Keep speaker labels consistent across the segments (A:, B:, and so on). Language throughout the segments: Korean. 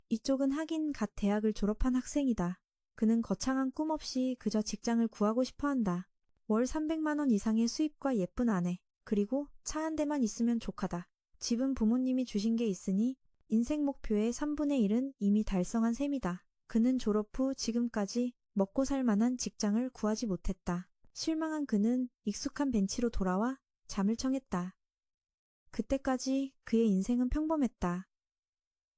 A: 이쪽은 하긴 갓 대학을 졸업한 학생이다. 그는 거창한 꿈 없이 그저 직장을 구하고 싶어 한다. 월 300만 원 이상의 수입과 예쁜 아내, 그리고 차 한 대만 있으면 족하다. 집은 부모님이 주신 게 있으니 인생 목표의 3분의 1은 이미 달성한 셈이다. 그는 졸업 후 지금까지 먹고 살 만한 직장을 구하지 못했다. 실망한 그는 익숙한 벤치로 돌아와 잠을 청했다. 그때까지 그의 인생은 평범했다.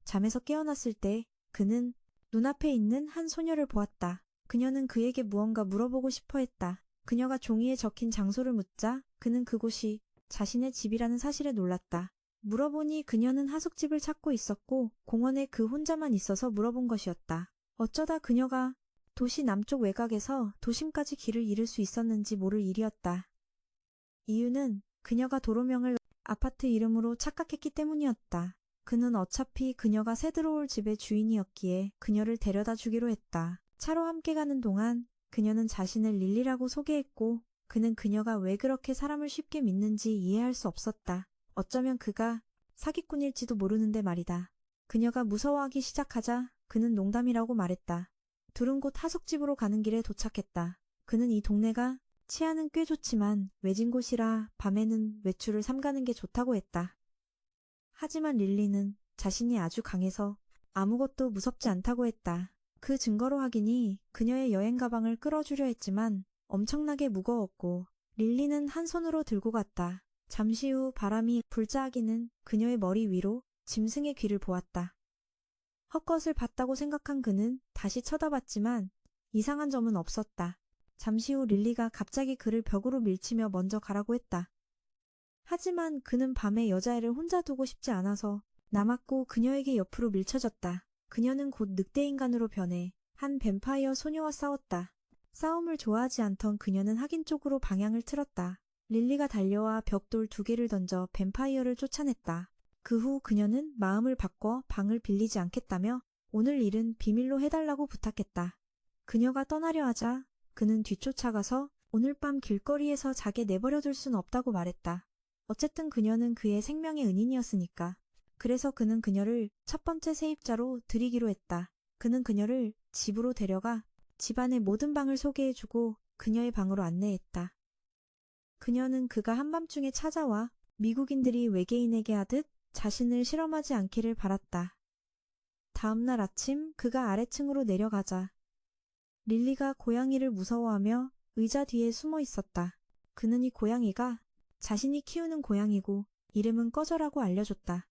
A: 잠에서 깨어났을 때 그는 눈앞에 있는 한 소녀를 보았다. 그녀는 그에게 무언가 물어보고 싶어 했다. 그녀가 종이에 적힌 장소를 묻자 그는 그곳이 자신의 집이라는 사실에 놀랐다. 물어보니 그녀는 하숙집을 찾고 있었고 공원에 그 혼자만 있어서 물어본 것이었다. 어쩌다 그녀가 도시 남쪽 외곽에서 도심까지 길을 잃을 수 있었는지 모를 일이었다. 이유는 그녀가 도로명을 아파트 이름으로 착각했기 때문이었다. 그는 어차피 그녀가 새 들어올 집의 주인이었기에 그녀를 데려다 주기로 했다. 차로 함께 가는 동안 그녀는 자신을 릴리라고 소개했고 그는 그녀가 왜 그렇게 사람을 쉽게 믿는지 이해할 수 없었다. 어쩌면 그가 사기꾼일지도 모르는데 말이다. 그녀가 무서워하기 시작하자 그는 농담이라고 말했다. 둘은 곧 하숙집으로 가는 길에 도착했다. 그는 이 동네가 치안은 꽤 좋지만 외진 곳이라 밤에는 외출을 삼가는 게 좋다고 했다. 하지만 릴리는 자신이 아주 강해서 아무것도 무섭지 않다고 했다. 그 증거로 확인이 그녀의 여행 가방을 끌어주려 했지만 엄청나게 무거웠고 릴리는 한 손으로 들고 갔다. 잠시 후 바람이 불자하기는 그녀의 머리 위로 짐승의 귀를 보았다. 헛것을 봤다고 생각한 그는 다시 쳐다봤지만 이상한 점은 없었다. 잠시 후 릴리가 갑자기 그를 벽으로 밀치며 먼저 가라고 했다. 하지만 그는 밤에 여자애를 혼자 두고 싶지 않아서 남았고 그녀에게 옆으로 밀쳐졌다. 그녀는 곧 늑대인간으로 변해 한 뱀파이어 소녀와 싸웠다. 싸움을 좋아하지 않던 그녀는 하긴 쪽으로 방향을 틀었다. 릴리가 달려와 벽돌 2개를 던져 뱀파이어를 쫓아냈다. 그 후 그녀는 마음을 바꿔 방을 빌리지 않겠다며 오늘 일은 비밀로 해달라고 부탁했다. 그녀가 떠나려 하자 그는 뒤쫓아가서 오늘 밤 길거리에서 자게 내버려둘 순 없다고 말했다. 어쨌든 그녀는 그의 생명의 은인이었으니까. 그래서 그는 그녀를 첫 번째 세입자로 들이기로 했다. 그는 그녀를 집으로 데려가 집안의 모든 방을 소개해주고 그녀의 방으로 안내했다. 그녀는 그가 한밤중에 찾아와 미국인들이 외계인에게 하듯 자신을 실험하지 않기를 바랐다. 다음 날 아침 그가 아래층으로 내려가자 릴리가 고양이를 무서워하며 의자 뒤에 숨어 있었다. 그는 이 고양이가 자신이 키우는 고양이고 이름은 꺼져라고 알려줬다.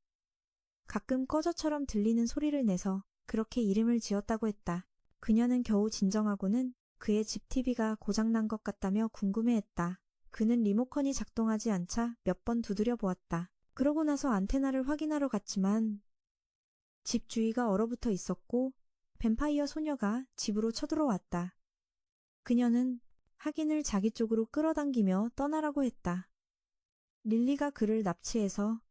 A: 가끔 꺼져처럼 들리는 소리를 내서 그렇게 이름을 지었다고 했다. 그녀는 겨우 진정하고는 그의 집 TV가 고장난 것 같다며 궁금해했다. 그는 리모컨이 작동하지 않자 몇 번 두드려 보았다. 그러고 나서 안테나를 확인하러 갔지만 집 주위가 얼어붙어 있었고 뱀파이어 소녀가 집으로 쳐들어왔다. 그녀는 하긴을 자기 쪽으로 끌어당기며 떠나라고 했다. 릴리가 그를 납치해서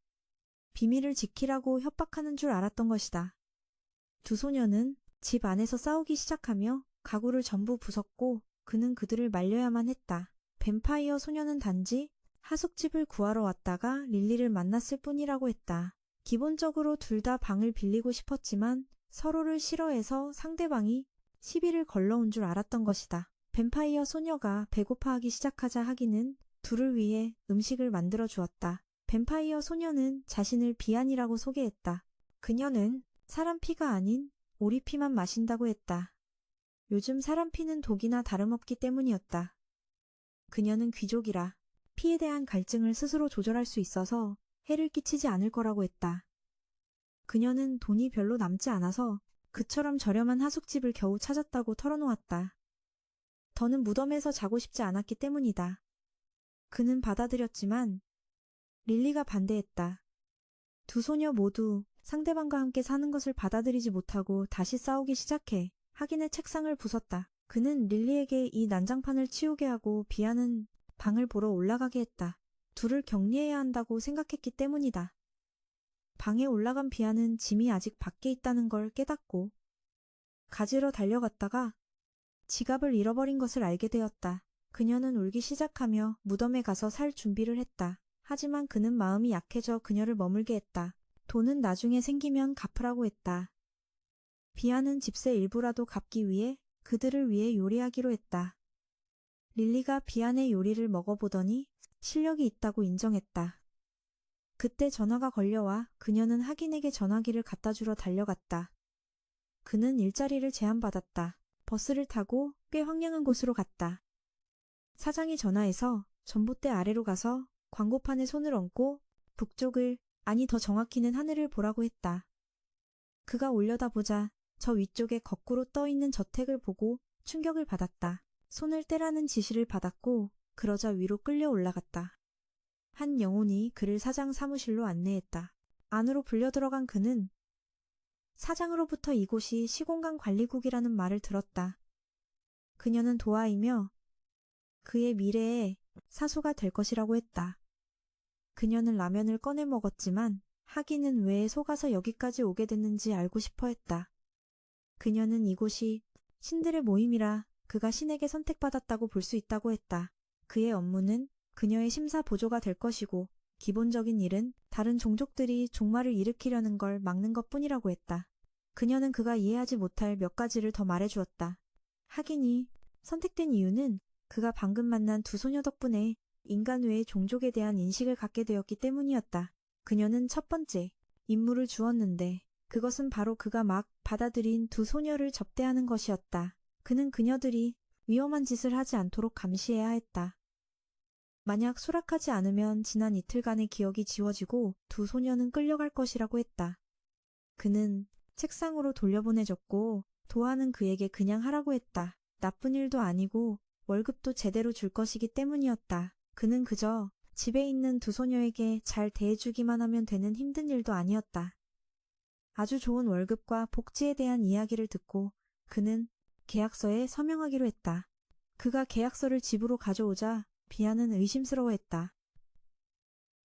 A: 비밀을 지키라고 협박하는 줄 알았던 것이다. 두 소녀는 집 안에서 싸우기 시작하며 가구를 전부 부쉈고 그는 그들을 말려야만 했다. 뱀파이어 소녀는 단지 하숙집을 구하러 왔다가 릴리를 만났을 뿐이라고 했다. 기본적으로 둘 다 방을 빌리고 싶었지만 서로를 싫어해서 상대방이 시비를 걸러온 줄 알았던 것이다. 뱀파이어 소녀가 배고파하기 시작하자 하기는 둘을 위해 음식을 만들어 주었다. 뱀파이어 소녀는 자신을 비안이라고 소개했다. 그녀는 사람 피가 아닌 오리 피만 마신다고 했다. 요즘 사람 피는 독이나 다름없기 때문이었다. 그녀는 귀족이라 피에 대한 갈증을 스스로 조절할 수 있어서 해를 끼치지 않을 거라고 했다. 그녀는 돈이 별로 남지 않아서 그처럼 저렴한 하숙집을 겨우 찾았다고 털어놓았다. 더는 무덤에서 자고 싶지 않았기 때문이다. 그는 받아들였지만 릴리가 반대했다. 두 소녀 모두 상대방과 함께 사는 것을 받아들이지 못하고 다시 싸우기 시작해 하긴의 책상을 부쉈다. 그는 릴리에게 이 난장판을 치우게 하고 비아는 방을 보러 올라가게 했다. 둘을 격리해야 한다고 생각했기 때문이다. 방에 올라간 비아는 짐이 아직 밖에 있다는 걸 깨닫고 가지러 달려갔다가 지갑을 잃어버린 것을 알게 되었다. 그녀는 울기 시작하며 무덤에 가서 살 준비를 했다. 하지만 그는 마음이 약해져 그녀를 머물게 했다. 돈은 나중에 생기면 갚으라고 했다. 비아는 집세 일부라도 갚기 위해 그들을 위해 요리하기로 했다. 릴리가 비안의 요리를 먹어보더니 실력이 있다고 인정했다. 그때 전화가 걸려와 그녀는 하긴에게 전화기를 갖다 주러 달려갔다. 그는 일자리를 제안받았다. 버스를 타고 꽤 황량한 곳으로 갔다. 사장이 전화해서 전봇대 아래로 가서 광고판에 손을 얹고 북쪽을, 아니 더 정확히는 하늘을 보라고 했다. 그가 올려다보자 저 위쪽에 거꾸로 떠있는 저택을 보고 충격을 받았다. 손을 떼라는 지시를 받았고 그러자 위로 끌려 올라갔다. 한 영혼이 그를 사장 사무실로 안내했다. 안으로 불려 들어간 그는 사장으로부터 이곳이 시공간 관리국이라는 말을 들었다. 그녀는 도하이며 그의 미래의 사수가 될 것이라고 했다. 그녀는 라면을 꺼내 먹었지만 하기는 왜 속아서 여기까지 오게 됐는지 알고 싶어 했다. 그녀는 이곳이 신들의 모임이라 그가 신에게 선택받았다고 볼 수 있다고 했다. 그의 업무는 그녀의 심사 보조가 될 것이고 기본적인 일은 다른 종족들이 종말을 일으키려는 걸 막는 것뿐이라고 했다. 그녀는 그가 이해하지 못할 몇 가지를 더 말해주었다. 하긴이 선택된 이유는 그가 방금 만난 두 소녀 덕분에 인간 외의 종족에 대한 인식을 갖게 되었기 때문이었다. 그녀는 첫 번째 임무를 주었는데 그것은 바로 그가 막 받아들인 두 소녀를 접대하는 것이었다. 그는 그녀들이 위험한 짓을 하지 않도록 감시해야 했다. 만약 수락하지 않으면 지난 이틀간의 기억이 지워지고 두 소녀는 끌려갈 것이라고 했다. 그는 책상으로 돌려보내졌고 도하는 그에게 그냥 하라고 했다. 나쁜 일도 아니고 월급도 제대로 줄 것이기 때문이었다. 그는 그저 집에 있는 두 소녀에게 잘 대해주기만 하면 되는 힘든 일도 아니었다. 아주 좋은 월급과 복지에 대한 이야기를 듣고 그는 계약서에 서명하기로 했다. 그가 계약서를 집으로 가져오자 비아는 의심스러워했다.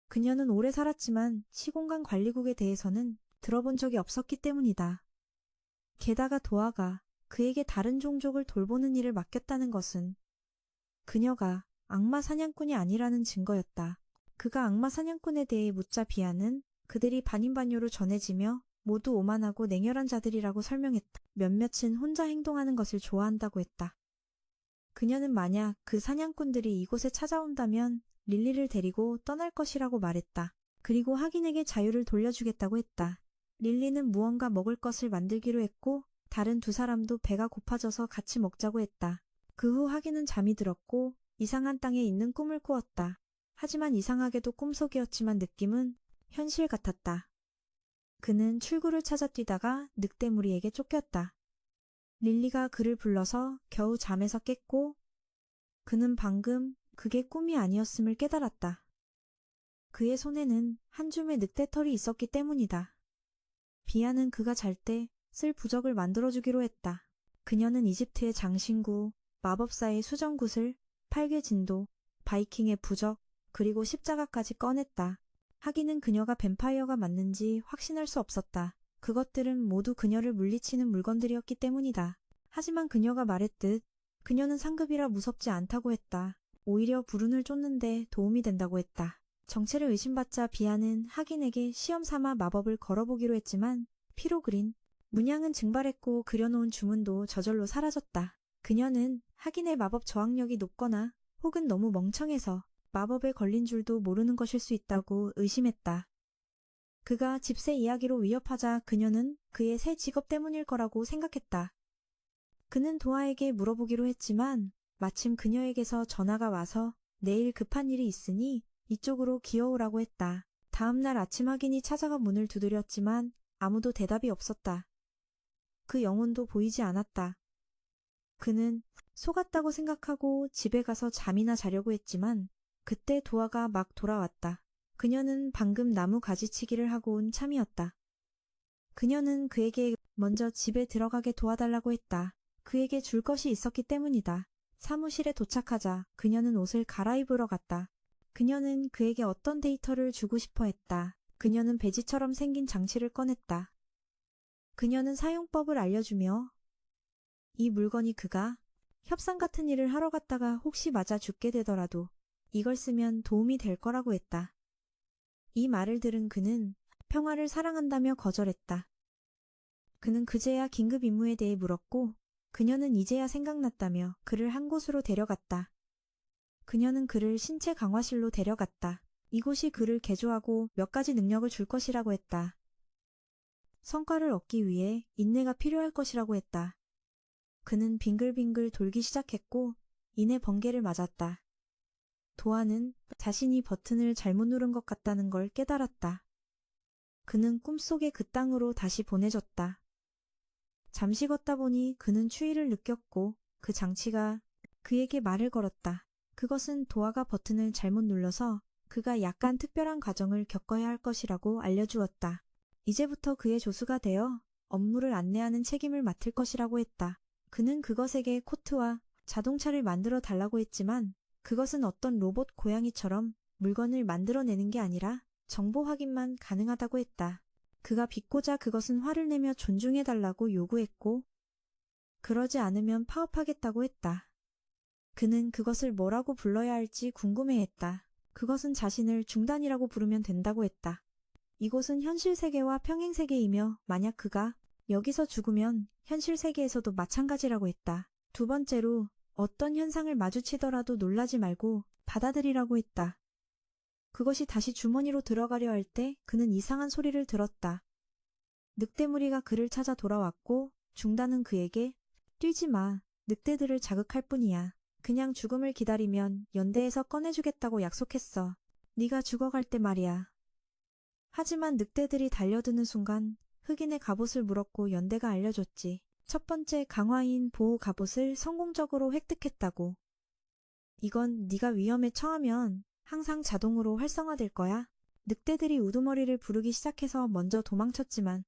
A: 그녀는 오래 살았지만 시공간 관리국에 대해서는 들어본 적이 없었기 때문이다. 게다가 도아가 그에게 다른 종족을 돌보는 일을 맡겼다는 것은 그녀가 악마 사냥꾼이 아니라는 증거였다. 그가 악마 사냥꾼에 대해 묻자 비아는 그들이 반인반요로 전해지며 모두 오만하고 냉혈한 자들이라고 설명했다. 몇몇은 혼자 행동하는 것을 좋아한다고 했다. 그녀는 만약 그 사냥꾼들이 이곳에 찾아온다면 릴리를 데리고 떠날 것이라고 말했다. 그리고 하긴에게 자유를 돌려주겠다고 했다. 릴리는 무언가 먹을 것을 만들기로 했고 다른 두 사람도 배가 고파져서 같이 먹자고 했다. 그 후 하긴은 잠이 들었고 이상한 땅에 있는 꿈을 꾸었다. 하지만 이상하게도 꿈속이었지만 느낌은 현실 같았다. 그는 출구를 찾아 뛰다가 늑대무리에게 쫓겼다. 릴리가 그를 불러서 겨우 잠에서 깼고 그는 방금 그게 꿈이 아니었음을 깨달았다. 그의 손에는 한 줌의 늑대털이 있었기 때문이다. 비아는 그가 잘 때 쓸 부적을 만들어주기로 했다. 그녀는 이집트의 장신구, 마법사의 수정굿을, 팔괘진도, 바이킹의 부적, 그리고 십자가까지 꺼냈다. 하기는 그녀가 뱀파이어가 맞는지 확신할 수 없었다. 그것들은 모두 그녀를 물리치는 물건들이었기 때문이다. 하지만 그녀가 말했듯 그녀는 상급이라 무섭지 않다고 했다. 오히려 불운을 쫓는데 도움이 된다고 했다. 정체를 의심받자 비아는 하긴에게 시험 삼아 마법을 걸어보기로 했지만 피로 그린 문양은 증발했고 그려놓은 주문도 저절로 사라졌다. 그녀는 하긴의 마법 저항력이 높거나 혹은 너무 멍청해서 마법에 걸린 줄도 모르는 것일 수 있다고 의심했다. 그가 집세 이야기로 위협하자 그녀는 그의 새 직업 때문일 거라고 생각했다. 그는 도아에게 물어보기로 했지만 마침 그녀에게서 전화가 와서 내일 급한 일이 있으니 이쪽으로 기어오라고 했다. 다음 날 아침 하긴이 찾아가 문을 두드렸지만 아무도 대답이 없었다. 그 영혼도 보이지 않았다. 그는 속았다고 생각하고 집에 가서 잠이나 자려고 했지만 그때 도아가 막 돌아왔다. 그녀는 방금 나무 가지치기를 하고 온 참이었다. 그녀는 그에게 먼저 집에 들어가게 도와달라고 했다. 그에게 줄 것이 있었기 때문이다. 사무실에 도착하자 그녀는 옷을 갈아입으러 갔다. 그녀는 그에게 어떤 데이터를 주고 싶어 했다. 그녀는 배지처럼 생긴 장치를 꺼냈다. 그녀는 사용법을 알려주며 이 물건이 그가 협상 같은 일을 하러 갔다가 혹시 맞아 죽게 되더라도 이걸 쓰면 도움이 될 거라고 했다. 이 말을 들은 그는 평화를 사랑한다며 거절했다. 그는 그제야 긴급 임무에 대해 물었고 그녀는 이제야 생각났다며 그를 한 곳으로 데려갔다. 그녀는 그를 신체 강화실로 데려갔다. 이곳이 그를 개조하고 몇 가지 능력을 줄 것이라고 했다. 성과를 얻기 위해 인내가 필요할 것이라고 했다. 그는 빙글빙글 돌기 시작했고 이내 번개를 맞았다. 도아는 자신이 버튼을 잘못 누른 것 같다는 걸 깨달았다. 그는 꿈속에 그 땅으로 다시 보내졌다. 잠시 걷다 보니 그는 추위를 느꼈고 그 장치가 그에게 말을 걸었다. 그것은 도아가 버튼을 잘못 눌러서 그가 약간 특별한 과정을 겪어야 할 것이라고 알려주었다. 이제부터 그의 조수가 되어 업무를 안내하는 책임을 맡을 것이라고 했다. 그는 그것에게 코트와 자동차를 만들어 달라고 했지만 그것은 어떤 로봇 고양이처럼 물건을 만들어내는 게 아니라 정보 확인만 가능하다고 했다. 그가 비꼬자 그것은 화를 내며 존중해달라고 요구했고 그러지 않으면 파업하겠다고 했다. 그는 그것을 뭐라고 불러야 할지 궁금해했다. 그것은 자신을 중단이라고 부르면 된다고 했다. 이곳은 현실 세계와 평행 세계이며 만약 그가 여기서 죽으면 현실 세계에서도 마찬가지라고 했다. 두 번째로 어떤 현상을 마주치더라도 놀라지 말고 받아들이라고 했다. 그것이 다시 주머니로 들어가려 할 때 그는 이상한 소리를 들었다. 늑대무리가 그를 찾아 돌아왔고 중단은 그에게 뛰지 마. 늑대들을 자극할 뿐이야. 그냥 죽음을 기다리면 연대에서 꺼내주겠다고 약속했어. 네가 죽어갈 때 말이야. 하지만 늑대들이 달려드는 순간 흑인의 갑옷을 물었고 연대가 알려줬지. 첫 번째 강화인 보호 갑옷을 성공적으로 획득했다고. 이건 네가 위험에 처하면 항상 자동으로 활성화될 거야. 늑대들이 우두머리를 부르기 시작해서 먼저 도망쳤지만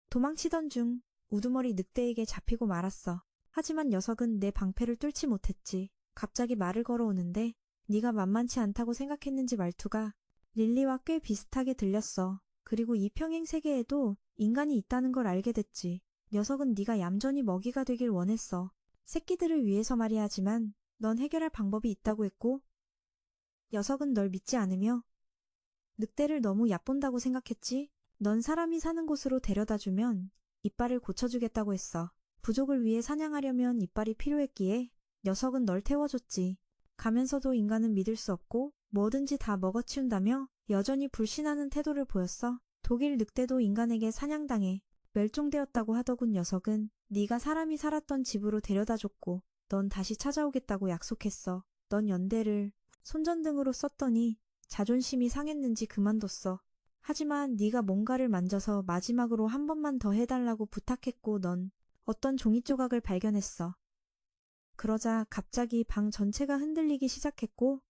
A: 도망치던 중 우두머리 늑대에게 잡히고 말았어. 하지만 녀석은 내 방패를 뚫지 못했지. 갑자기 말을 걸어오는데 네가 만만치 않다고 생각했는지 말투가 릴리와 꽤 비슷하게 들렸어. 그리고 이 평행 세계에도 인간이 있다는 걸 알게 됐지. 녀석은 네가 얌전히 먹이가 되길 원했어. 새끼들을 위해서 말이야. 하지만 넌 해결할 방법이 있다고 했고 녀석은 널 믿지 않으며 늑대를 너무 얕본다고 생각했지. 넌 사람이 사는 곳으로 데려다주면 이빨을 고쳐주겠다고 했어. 부족을 위해 사냥하려면 이빨이 필요했기에 녀석은 널 태워줬지. 가면서도 인간은 믿을 수 없고 뭐든지 다 먹어치운다며 여전히 불신하는 태도를 보였어. 독일 늑대도 인간에게 사냥당해 멸종되었다고 하더군. 녀석은 네가 사람이 살았던 집으로 데려다줬고 넌 다시 찾아오겠다고 약속했어. 넌 연대를 손전등으로 썼더니 자존심이 상했는지 그만뒀어. 하지만 네가 뭔가를 만져서 마지막으로 한 번만 더 해달라고 부탁했고 넌 어떤 종이 조각을 발견했어. 그러자 갑자기 방 전체가 흔들리기 시작했고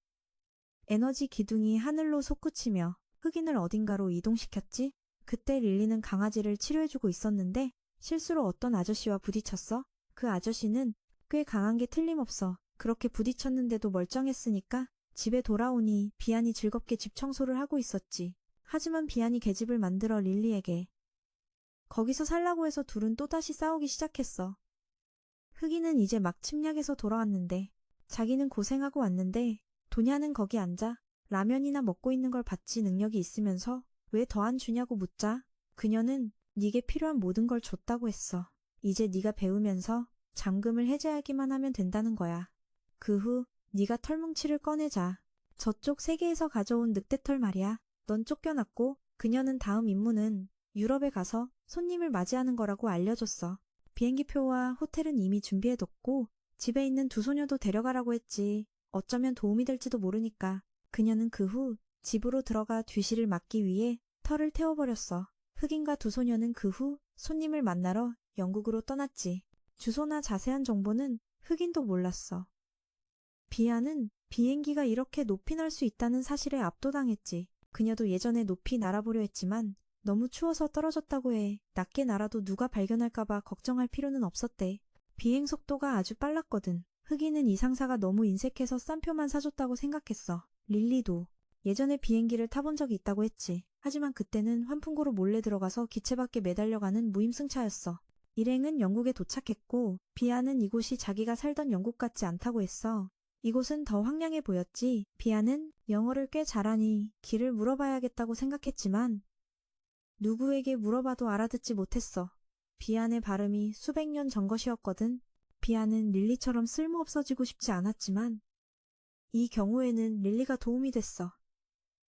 A: 에너지 기둥이 하늘로 솟구치며 흑인을 어딘가로 이동시켰지. 그때 릴리는 강아지를 치료해주고 있었는데 실수로 어떤 아저씨와 부딪혔어. 그 아저씨는 꽤 강한 게 틀림없어. 그렇게 부딪혔는데도 멀쩡했으니까 집에 돌아오니 비안이 즐겁게 집 청소를 하고 있었지. 하지만 비안이 계집을 만들어 릴리에게. 거기서 살라고 해서 둘은 또다시 싸우기 시작했어. 흑인은 이제 막 침략에서 돌아왔는데 자기는 고생하고 왔는데 도냐는 거기 앉아 라면이나 먹고 있는 걸 봤지. 능력이 있으면서 왜 더 안 주냐고 묻자 그녀는 네게 필요한 모든 걸 줬다고 했어. 이제 네가 배우면서 잠금을 해제하기만 하면 된다는 거야. 그 후 네가 털뭉치를 꺼내자. 저쪽 세계에서 가져온 늑대털 말이야. 넌 쫓겨났고 그녀는 다음 임무는 유럽에 가서 손님을 맞이하는 거라고 알려줬어. 비행기표와 호텔은 이미 준비해뒀고 집에 있는 두 소녀도 데려가라고 했지. 어쩌면 도움이 될지도 모르니까. 그녀는 그 후 집으로 들어가 뒤실을 막기 위해 털을 태워버렸어. 흑인과 두 소녀는 그 후 손님을 만나러 영국으로 떠났지. 주소나 자세한 정보는 흑인도 몰랐어. 비아는 비행기가 이렇게 높이 날 수 있다는 사실에 압도당했지. 그녀도 예전에 높이 날아보려 했지만 너무 추워서 떨어졌다고 해. 낮게 날아도 누가 발견할까봐 걱정할 필요는 없었대. 비행 속도가 아주 빨랐거든. 흑인은 이 상사가 너무 인색해서 싼 표만 사줬다고 생각했어. 릴리도 예전에 비행기를 타본 적이 있다고 했지. 하지만 그때는 환풍구로 몰래 들어가서 기체 밖에 매달려가는 무임승차였어. 일행은 영국에 도착했고 비아는 이곳이 자기가 살던 영국 같지 않다고 했어. 이곳은 더 황량해 보였지. 비아는 영어를 꽤 잘하니 길을 물어봐야겠다고 생각했지만 누구에게 물어봐도 알아듣지 못했어. 비안의 발음이 수백 년 전 것이었거든. 비안은 릴리처럼 쓸모없어지고 싶지 않았지만 이 경우에는 릴리가 도움이 됐어.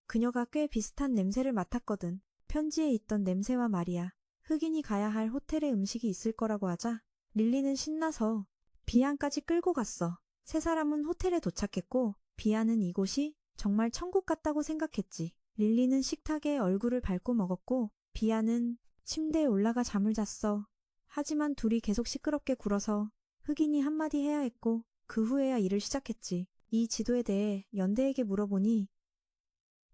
A: 그녀가 꽤 비슷한 냄새를 맡았거든. 편지에 있던 냄새와 말이야. 흑인이 가야 할 호텔에 음식이 있을 거라고 하자 릴리는 신나서 비안까지 끌고 갔어. 세 사람은 호텔에 도착했고 비안은 이곳이 정말 천국 같다고 생각했지. 릴리는 식탁에 얼굴을 밟고 먹었고 비안은 침대에 올라가 잠을 잤어. 하지만 둘이 계속 시끄럽게 굴어서 흑인이 한마디 해야 했고 그 후에야 일을 시작했지. 이 지도에 대해 연대에게 물어보니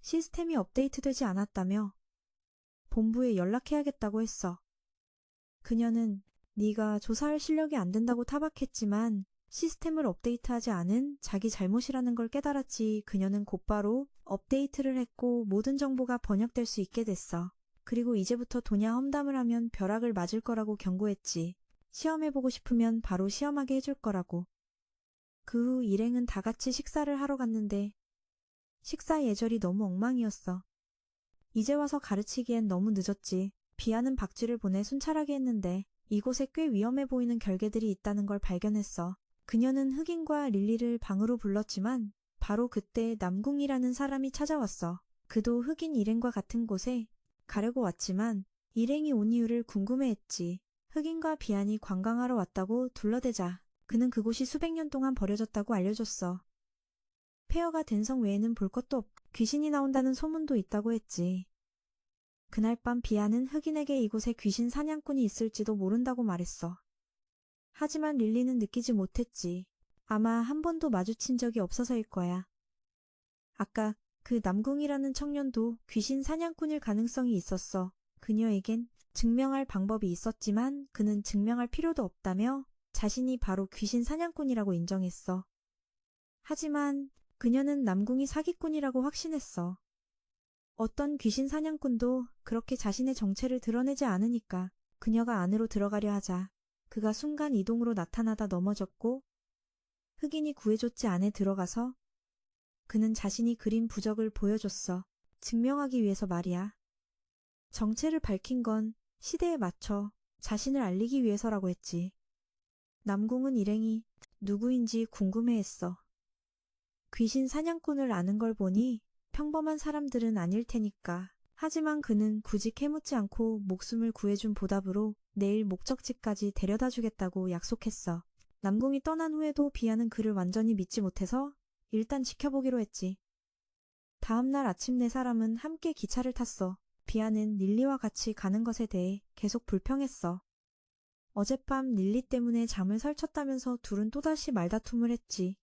A: 시스템이 업데이트되지 않았다며 본부에 연락해야겠다고 했어. 그녀는 네가 조사할 실력이 안 된다고 타박했지만 시스템을 업데이트하지 않은 자기 잘못이라는 걸 깨달았지. 그녀는 곧바로 업데이트를 했고 모든 정보가 번역될 수 있게 됐어. 그리고 이제부터 도냐 험담을 하면 벼락을 맞을 거라고 경고했지. 시험해보고 싶으면 바로 시험하게 해줄 거라고. 그 후 일행은 다 같이 식사를 하러 갔는데 식사 예절이 너무 엉망이었어. 이제 와서 가르치기엔 너무 늦었지. 비아는 박쥐를 보내 순찰하게 했는데 이곳에 꽤 위험해 보이는 결계들이 있다는 걸 발견했어. 그녀는 흑인과 릴리를 방으로 불렀지만 바로 그때 남궁이라는 사람이 찾아왔어. 그도 흑인 일행과 같은 곳에 가려고 왔지만 일행이 온 이유를 궁금해했지. 흑인과 비안이 관광하러 왔다고 둘러대자 그는 그곳이 수백 년 동안 버려졌다고 알려줬어. 폐허가 된 성 외에는 볼 것도 없고 귀신이 나온다는 소문도 있다고 했지. 그날 밤 비안은 흑인에게 이곳에 귀신 사냥꾼이 있을지도 모른다고 말했어. 하지만 릴리는 느끼지 못했지. 아마 한 번도 마주친 적이 없어서일 거야. 아까 그 남궁이라는 청년도 귀신 사냥꾼일 가능성이 있었어. 그녀에겐 증명할 방법이 있었지만 그는 증명할 필요도 없다며 자신이 바로 귀신 사냥꾼이라고 인정했어. 하지만 그녀는 남궁이 사기꾼이라고 확신했어. 어떤 귀신 사냥꾼도 그렇게 자신의 정체를 드러내지 않으니까 그녀가 안으로 들어가려 하자 그가 순간 이동으로 나타나다 넘어졌고 흑인이 구해줬지 안에 들어가서 그는 자신이 그린 부적을 보여줬어. 증명하기 위해서 말이야. 정체를 밝힌 건 시대에 맞춰 자신을 알리기 위해서라고 했지. 남궁은 일행이 누구인지 궁금해했어. 귀신 사냥꾼을 아는 걸 보니 평범한 사람들은 아닐 테니까. 하지만 그는 굳이 캐묻지 않고 목숨을 구해준 보답으로 내일 목적지까지 데려다 주겠다고 약속했어. 남궁이 떠난 후에도 비아는 그를 완전히 믿지 못해서 일단 지켜보기로 했지. 다음 날 아침 네 사람은 함께 기차를 탔어. 비아는 릴리와 같이 가는 것에 대해 계속 불평했어. 어젯밤 릴리 때문에 잠을 설쳤다면서 둘은 또다시 말다툼을 했지.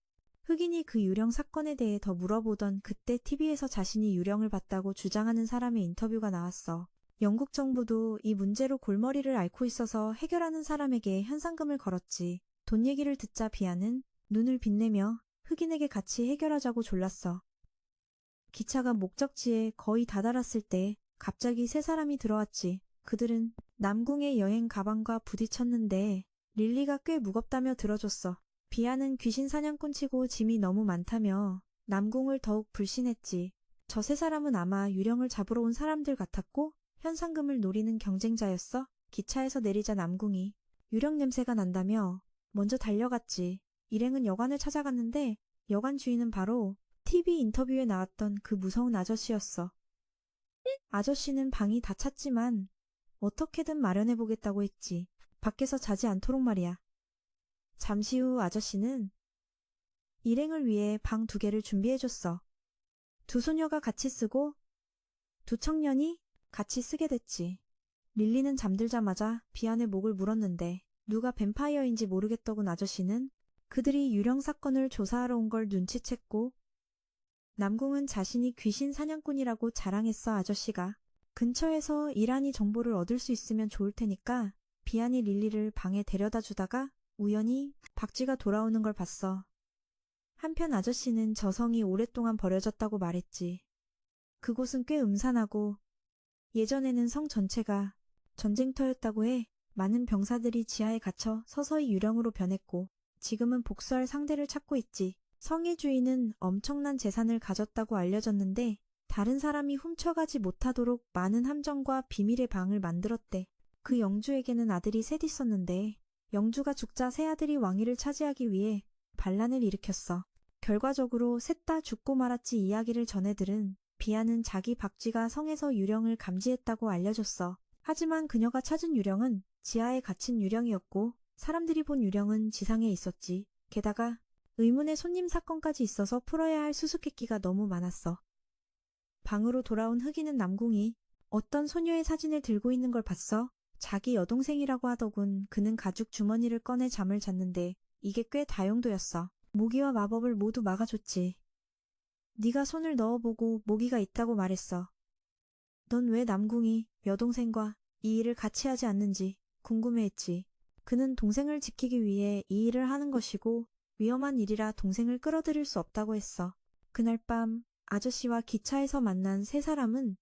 A: 흑인이 그 유령 사건에 대해 더 물어보던 그때 TV에서 자신이 유령을 봤다고 주장하는 사람의 인터뷰가 나왔어. 영국 정부도 이 문제로 골머리를 앓고 있어서 해결하는 사람에게 현상금을 걸었지. 돈 얘기를 듣자 비아는 눈을 빛내며 흑인에게 같이 해결하자고 졸랐어. 기차가 목적지에 거의 다다랐을 때 갑자기 세 사람이 들어왔지. 그들은 남궁의 여행 가방과 부딪혔는데 릴리가 꽤 무겁다며 들어줬어. 비아는 귀신 사냥꾼치고 짐이 너무 많다며 남궁을 더욱 불신했지. 저 세 사람은 아마 유령을 잡으러 온 사람들 같았고 현상금을 노리는 경쟁자였어. 기차에서 내리자 남궁이 유령 냄새가 난다며 먼저 달려갔지. 일행은 여관을 찾아갔는데 여관 주인은 바로 TV 인터뷰에 나왔던 그 무서운 아저씨였어. 아저씨는 방이 다 찼지만 어떻게든 마련해보겠다고 했지. 밖에서 자지 않도록 말이야. 잠시 후 아저씨는 일행을 위해 방 2개를 준비해줬어. 두 소녀가 같이 쓰고 두 청년이 같이 쓰게 됐지. 릴리는 잠들자마자 비안의 목을 물었는데 누가 뱀파이어인지 모르겠더군. 아저씨는 그들이 유령 사건을 조사하러 온 걸 눈치챘고 남궁은 자신이 귀신 사냥꾼이라고 자랑했어. 아저씨가 근처에서 이란이 정보를 얻을 수 있으면 좋을 테니까 비안이 릴리를 방에 데려다 주다가 우연히 박쥐가 돌아오는 걸 봤어. 한편 아저씨는 저 성이 오랫동안 버려졌다고 말했지. 그곳은 꽤 음산하고 예전에는 성 전체가 전쟁터였다고 해. 많은 병사들이 지하에 갇혀 서서히 유령으로 변했고 지금은 복수할 상대를 찾고 있지. 성의 주인은 엄청난 재산을 가졌다고 알려졌는데 다른 사람이 훔쳐가지 못하도록 많은 함정과 비밀의 방을 만들었대. 그 영주에게는 아들이 셋 있었는데 영주가 죽자 새 아들이 왕위를 차지하기 위해 반란을 일으켰어. 결과적으로 셋 다 죽고 말았지. 이야기를 전해 들은 비아는 자기 박쥐가 성에서 유령을 감지했다고 알려줬어. 하지만 그녀가 찾은 유령은 지하에 갇힌 유령이었고 사람들이 본 유령은 지상에 있었지. 게다가 의문의 손님 사건까지 있어서 풀어야 할 수수께끼가 너무 많았어. 방으로 돌아온 흑인은 남궁이 어떤 소녀의 사진을 들고 있는 걸 봤어. 자기 여동생이라고 하더군. 그는 가죽 주머니를 꺼내 잠을 잤는데 이게 꽤 다용도였어. 모기와 마법을 모두 막아줬지. 네가 손을 넣어보고 모기가 있다고 말했어. 넌 왜 남궁이 여동생과 이 일을 같이 하지 않는지 궁금해했지. 그는 동생을 지키기 위해 이 일을 하는 것이고 위험한 일이라 동생을 끌어들일 수 없다고 했어. 그날 밤 아저씨와 기차에서 만난 세 사람은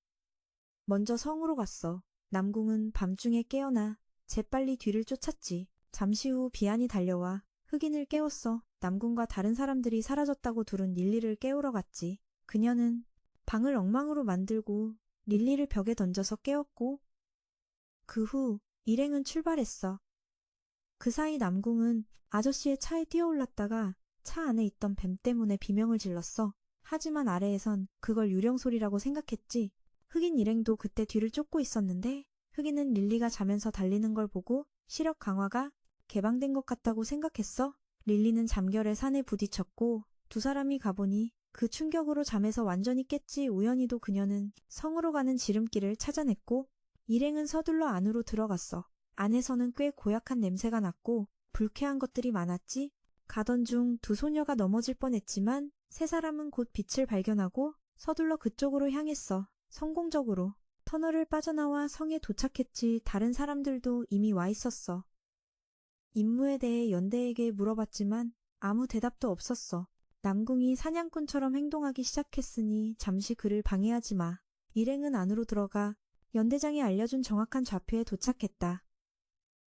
A: 먼저 성으로 갔어. 남궁은 밤중에 깨어나 재빨리 뒤를 쫓았지. 잠시 후 비안이 달려와 흑인을 깨웠어. 남궁과 다른 사람들이 사라졌다고 둘은 릴리를 깨우러 갔지. 그녀는 방을 엉망으로 만들고 릴리를 벽에 던져서 깨웠고 그 후 일행은 출발했어. 그 사이 남궁은 아저씨의 차에 뛰어올랐다가 차 안에 있던 뱀 때문에 비명을 질렀어. 하지만 아래에선 그걸 유령소리라고 생각했지. 흑인 일행도 그때 뒤를 쫓고 있었는데 흑인은 릴리가 자면서 달리는 걸 보고 시력 강화가 개방된 것 같다고 생각했어. 릴리는 잠결에 산에 부딪혔고 두 사람이 가보니 그 충격으로 잠에서 완전히 깼지. 우연히도 그녀는 성으로 가는 지름길을 찾아냈고 일행은 서둘러 안으로 들어갔어. 안에서는 꽤 고약한 냄새가 났고 불쾌한 것들이 많았지. 가던 중 두 소녀가 넘어질 뻔했지만 세 사람은 곧 빛을 발견하고 서둘러 그쪽으로 향했어. 성공적으로 터널을 빠져나와 성에 도착했지. 다른 사람들도 이미 와 있었어. 임무에 대해 연대에게 물어봤지만 아무 대답도 없었어. 남궁이 사냥꾼처럼 행동하기 시작했으니 잠시 그를 방해하지 마. 일행은 안으로 들어가 연대장이 알려준 정확한 좌표에 도착했다.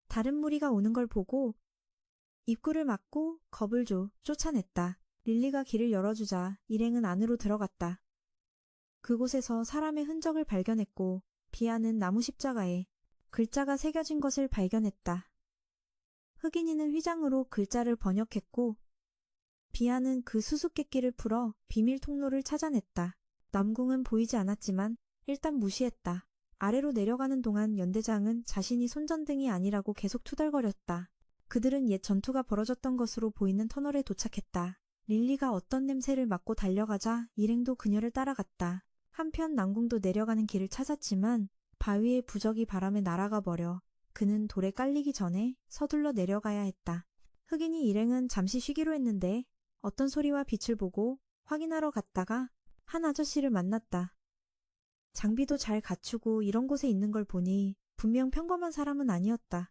A: 다른 무리가 오는 걸 보고 입구를 막고 겁을 쫓아냈다. 릴리가 길을 열어주자 일행은 안으로 들어갔다. 그곳에서 사람의 흔적을 발견했고 비아는 나무 십자가에 글자가 새겨진 것을 발견했다. 흑인이는 휘장으로 글자를 번역했고 비아는 그 수수께끼를 풀어 비밀 통로를 찾아냈다. 남궁은 보이지 않았지만 일단 무시했다. 아래로 내려가는 동안 연대장은 자신이 손전등이 아니라고 계속 투덜거렸다. 그들은 옛 전투가 벌어졌던 것으로 보이는 터널에 도착했다. 릴리가 어떤 냄새를 맡고 달려가자 일행도 그녀를 따라갔다. 한편 남궁도 내려가는 길을 찾았지만 바위의 부적이 바람에 날아가 버려 그는 돌에 깔리기 전에 서둘러 내려가야 했다. 흑인이 일행은 잠시 쉬기로 했는데 어떤 소리와 빛을 보고 확인하러 갔다가 한 아저씨를 만났다. 장비도 잘 갖추고 이런 곳에 있는 걸 보니 분명 평범한 사람은 아니었다.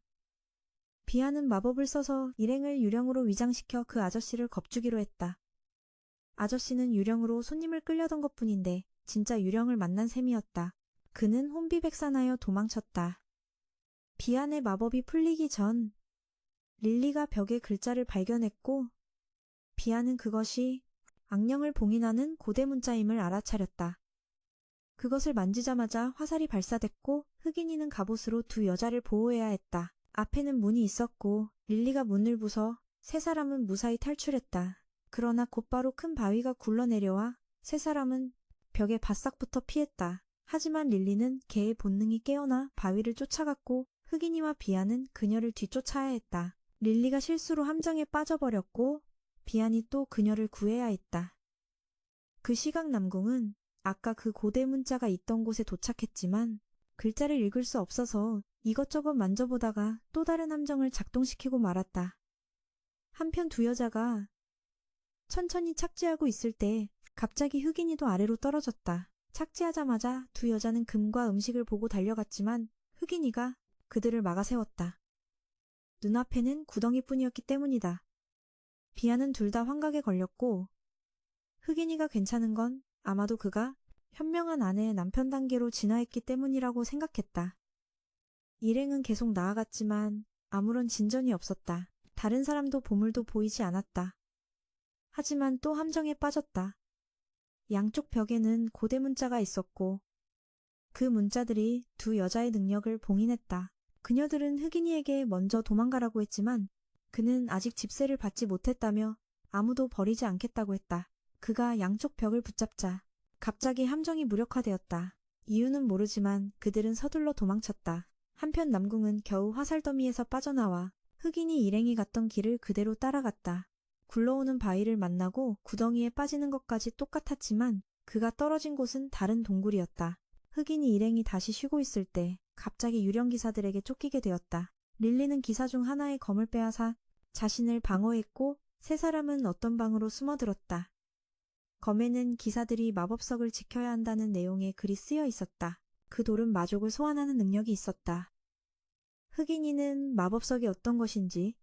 A: 비아는 마법을 써서 일행을 유령으로 위장시켜 그 아저씨를 겁주기로 했다. 아저씨는 유령으로 손님을 끌려던 것뿐인데 진짜 유령을 만난 셈이었다. 그는 혼비백산하여 도망쳤다. 비안의 마법이 풀리기 전 릴리가 벽에 글자를 발견했고 비안은 그것이 악령을 봉인하는 고대 문자임을 알아차렸다. 그것을 만지자마자 화살이 발사됐고 흑인이는 갑옷으로 두 여자를 보호해야 했다. 앞에는 문이 있었고 릴리가 문을 부숴 세 사람은 무사히 탈출했다. 그러나 곧바로 큰 바위가 굴러내려와 세 사람은 벽에 바싹 붙어 피했다. 하지만 릴리는 개의 본능이 깨어나 바위를 쫓아갔고 흑인이와 비안은 그녀를 뒤쫓아야 했다. 릴리가 실수로 함정에 빠져버렸고 비안이 또 그녀를 구해야 했다. 그 시각 남궁은 아까 그 고대 문자가 있던 곳에 도착했지만 글자를 읽을 수 없어서 이것저것 만져보다가 또 다른 함정을 작동시키고 말았다. 한편 두 여자가 천천히 착지하고 있을 때 갑자기 흑인이도 아래로 떨어졌다. 착지하자마자 두 여자는 금과 음식을 보고 달려갔지만 흑인이가 그들을 막아세웠다. 눈앞에는 구덩이뿐이었기 때문이다. 비아는 둘 다 환각에 걸렸고 흑인이가 괜찮은 건 아마도 그가 현명한 아내의 남편 단계로 진화했기 때문이라고 생각했다. 일행은 계속 나아갔지만 아무런 진전이 없었다. 다른 사람도 보물도 보이지 않았다. 하지만 또 함정에 빠졌다. 양쪽 벽에는 고대 문자가 있었고 그 문자들이 두 여자의 능력을 봉인했다. 그녀들은 흑인이에게 먼저 도망가라고 했지만 그는 아직 집세를 받지 못했다며 아무도 버리지 않겠다고 했다. 그가 양쪽 벽을 붙잡자 갑자기 함정이 무력화되었다. 이유는 모르지만 그들은 서둘러 도망쳤다. 한편 남궁은 겨우 화살더미에서 빠져나와 흑인이 일행이 갔던 길을 그대로 따라갔다. 굴러오는 바위를 만나고 구덩이에 빠지는 것까지 똑같았지만 그가 떨어진 곳은 다른 동굴이었다. 흑인이 일행이 다시 쉬고 있을 때 갑자기 유령기사들에게 쫓기게 되었다. 릴리는 기사 중 하나의 검을 빼앗아 자신을 방어했고 세 사람은 어떤 방으로 숨어들었다. 검에는 기사들이 마법석을 지켜야 한다는 내용의 글이 쓰여 있었다. 그 돌은 마족을 소환하는 능력이 있었다. 흑인이는 마법석이 어떤 것인지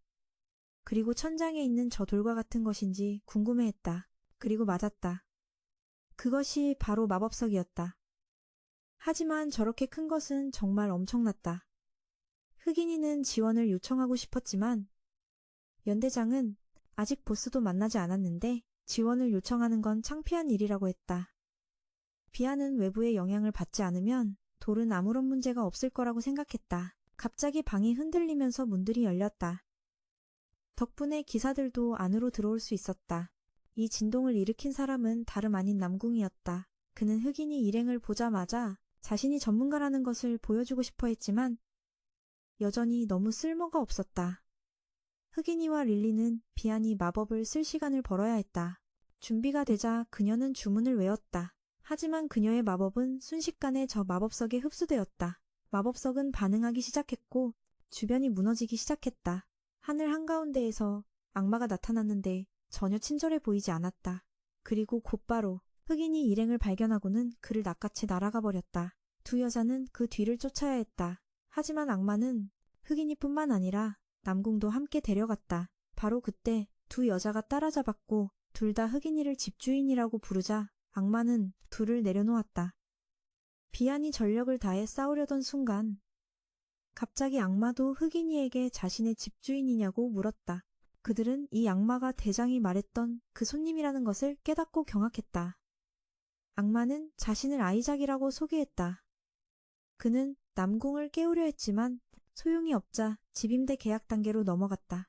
A: 그리고 천장에 있는 저 돌과 같은 것인지 궁금해했다. 그리고 맞았다. 그것이 바로 마법석이었다. 하지만 저렇게 큰 것은 정말 엄청났다. 흑인이는 지원을 요청하고 싶었지만 연대장은 아직 보스도 만나지 않았는데 지원을 요청하는 건 창피한 일이라고 했다. 비아는 외부의 영향을 받지 않으면 돌은 아무런 문제가 없을 거라고 생각했다. 갑자기 방이 흔들리면서 문들이 열렸다. 덕분에 기사들도 안으로 들어올 수 있었다. 이 진동을 일으킨 사람은 다름 아닌 남궁이었다. 그는 흑인이 일행을 보자마자 자신이 전문가라는 것을 보여주고 싶어 했지만 여전히 너무 쓸모가 없었다. 흑인이와 릴리는 비안이 마법을 쓸 시간을 벌어야 했다. 준비가 되자 그녀는 주문을 외웠다. 하지만 그녀의 마법은 순식간에 저 마법석에 흡수되었다. 마법석은 반응하기 시작했고 주변이 무너지기 시작했다. 하늘 한가운데에서 악마가 나타났는데 전혀 친절해 보이지 않았다. 그리고 곧바로 흑인이 일행을 발견하고는 그를 낚아채 날아가 버렸다. 두 여자는 그 뒤를 쫓아야 했다. 하지만 악마는 흑인이뿐만 아니라 남궁도 함께 데려갔다. 바로 그때 두 여자가 따라잡았고 둘 다 흑인이를 집주인이라고 부르자 악마는 둘을 내려놓았다. 비안이 전력을 다해 싸우려던 순간 갑자기 악마도 흑인이에게 자신의 집주인이냐고 물었다. 그들은 이 악마가 대장이 말했던 그 손님이라는 것을 깨닫고 경악했다. 악마는 자신을 아이작이라고 소개했다. 그는 남궁을 깨우려 했지만 소용이 없자 집임대 계약 단계로 넘어갔다.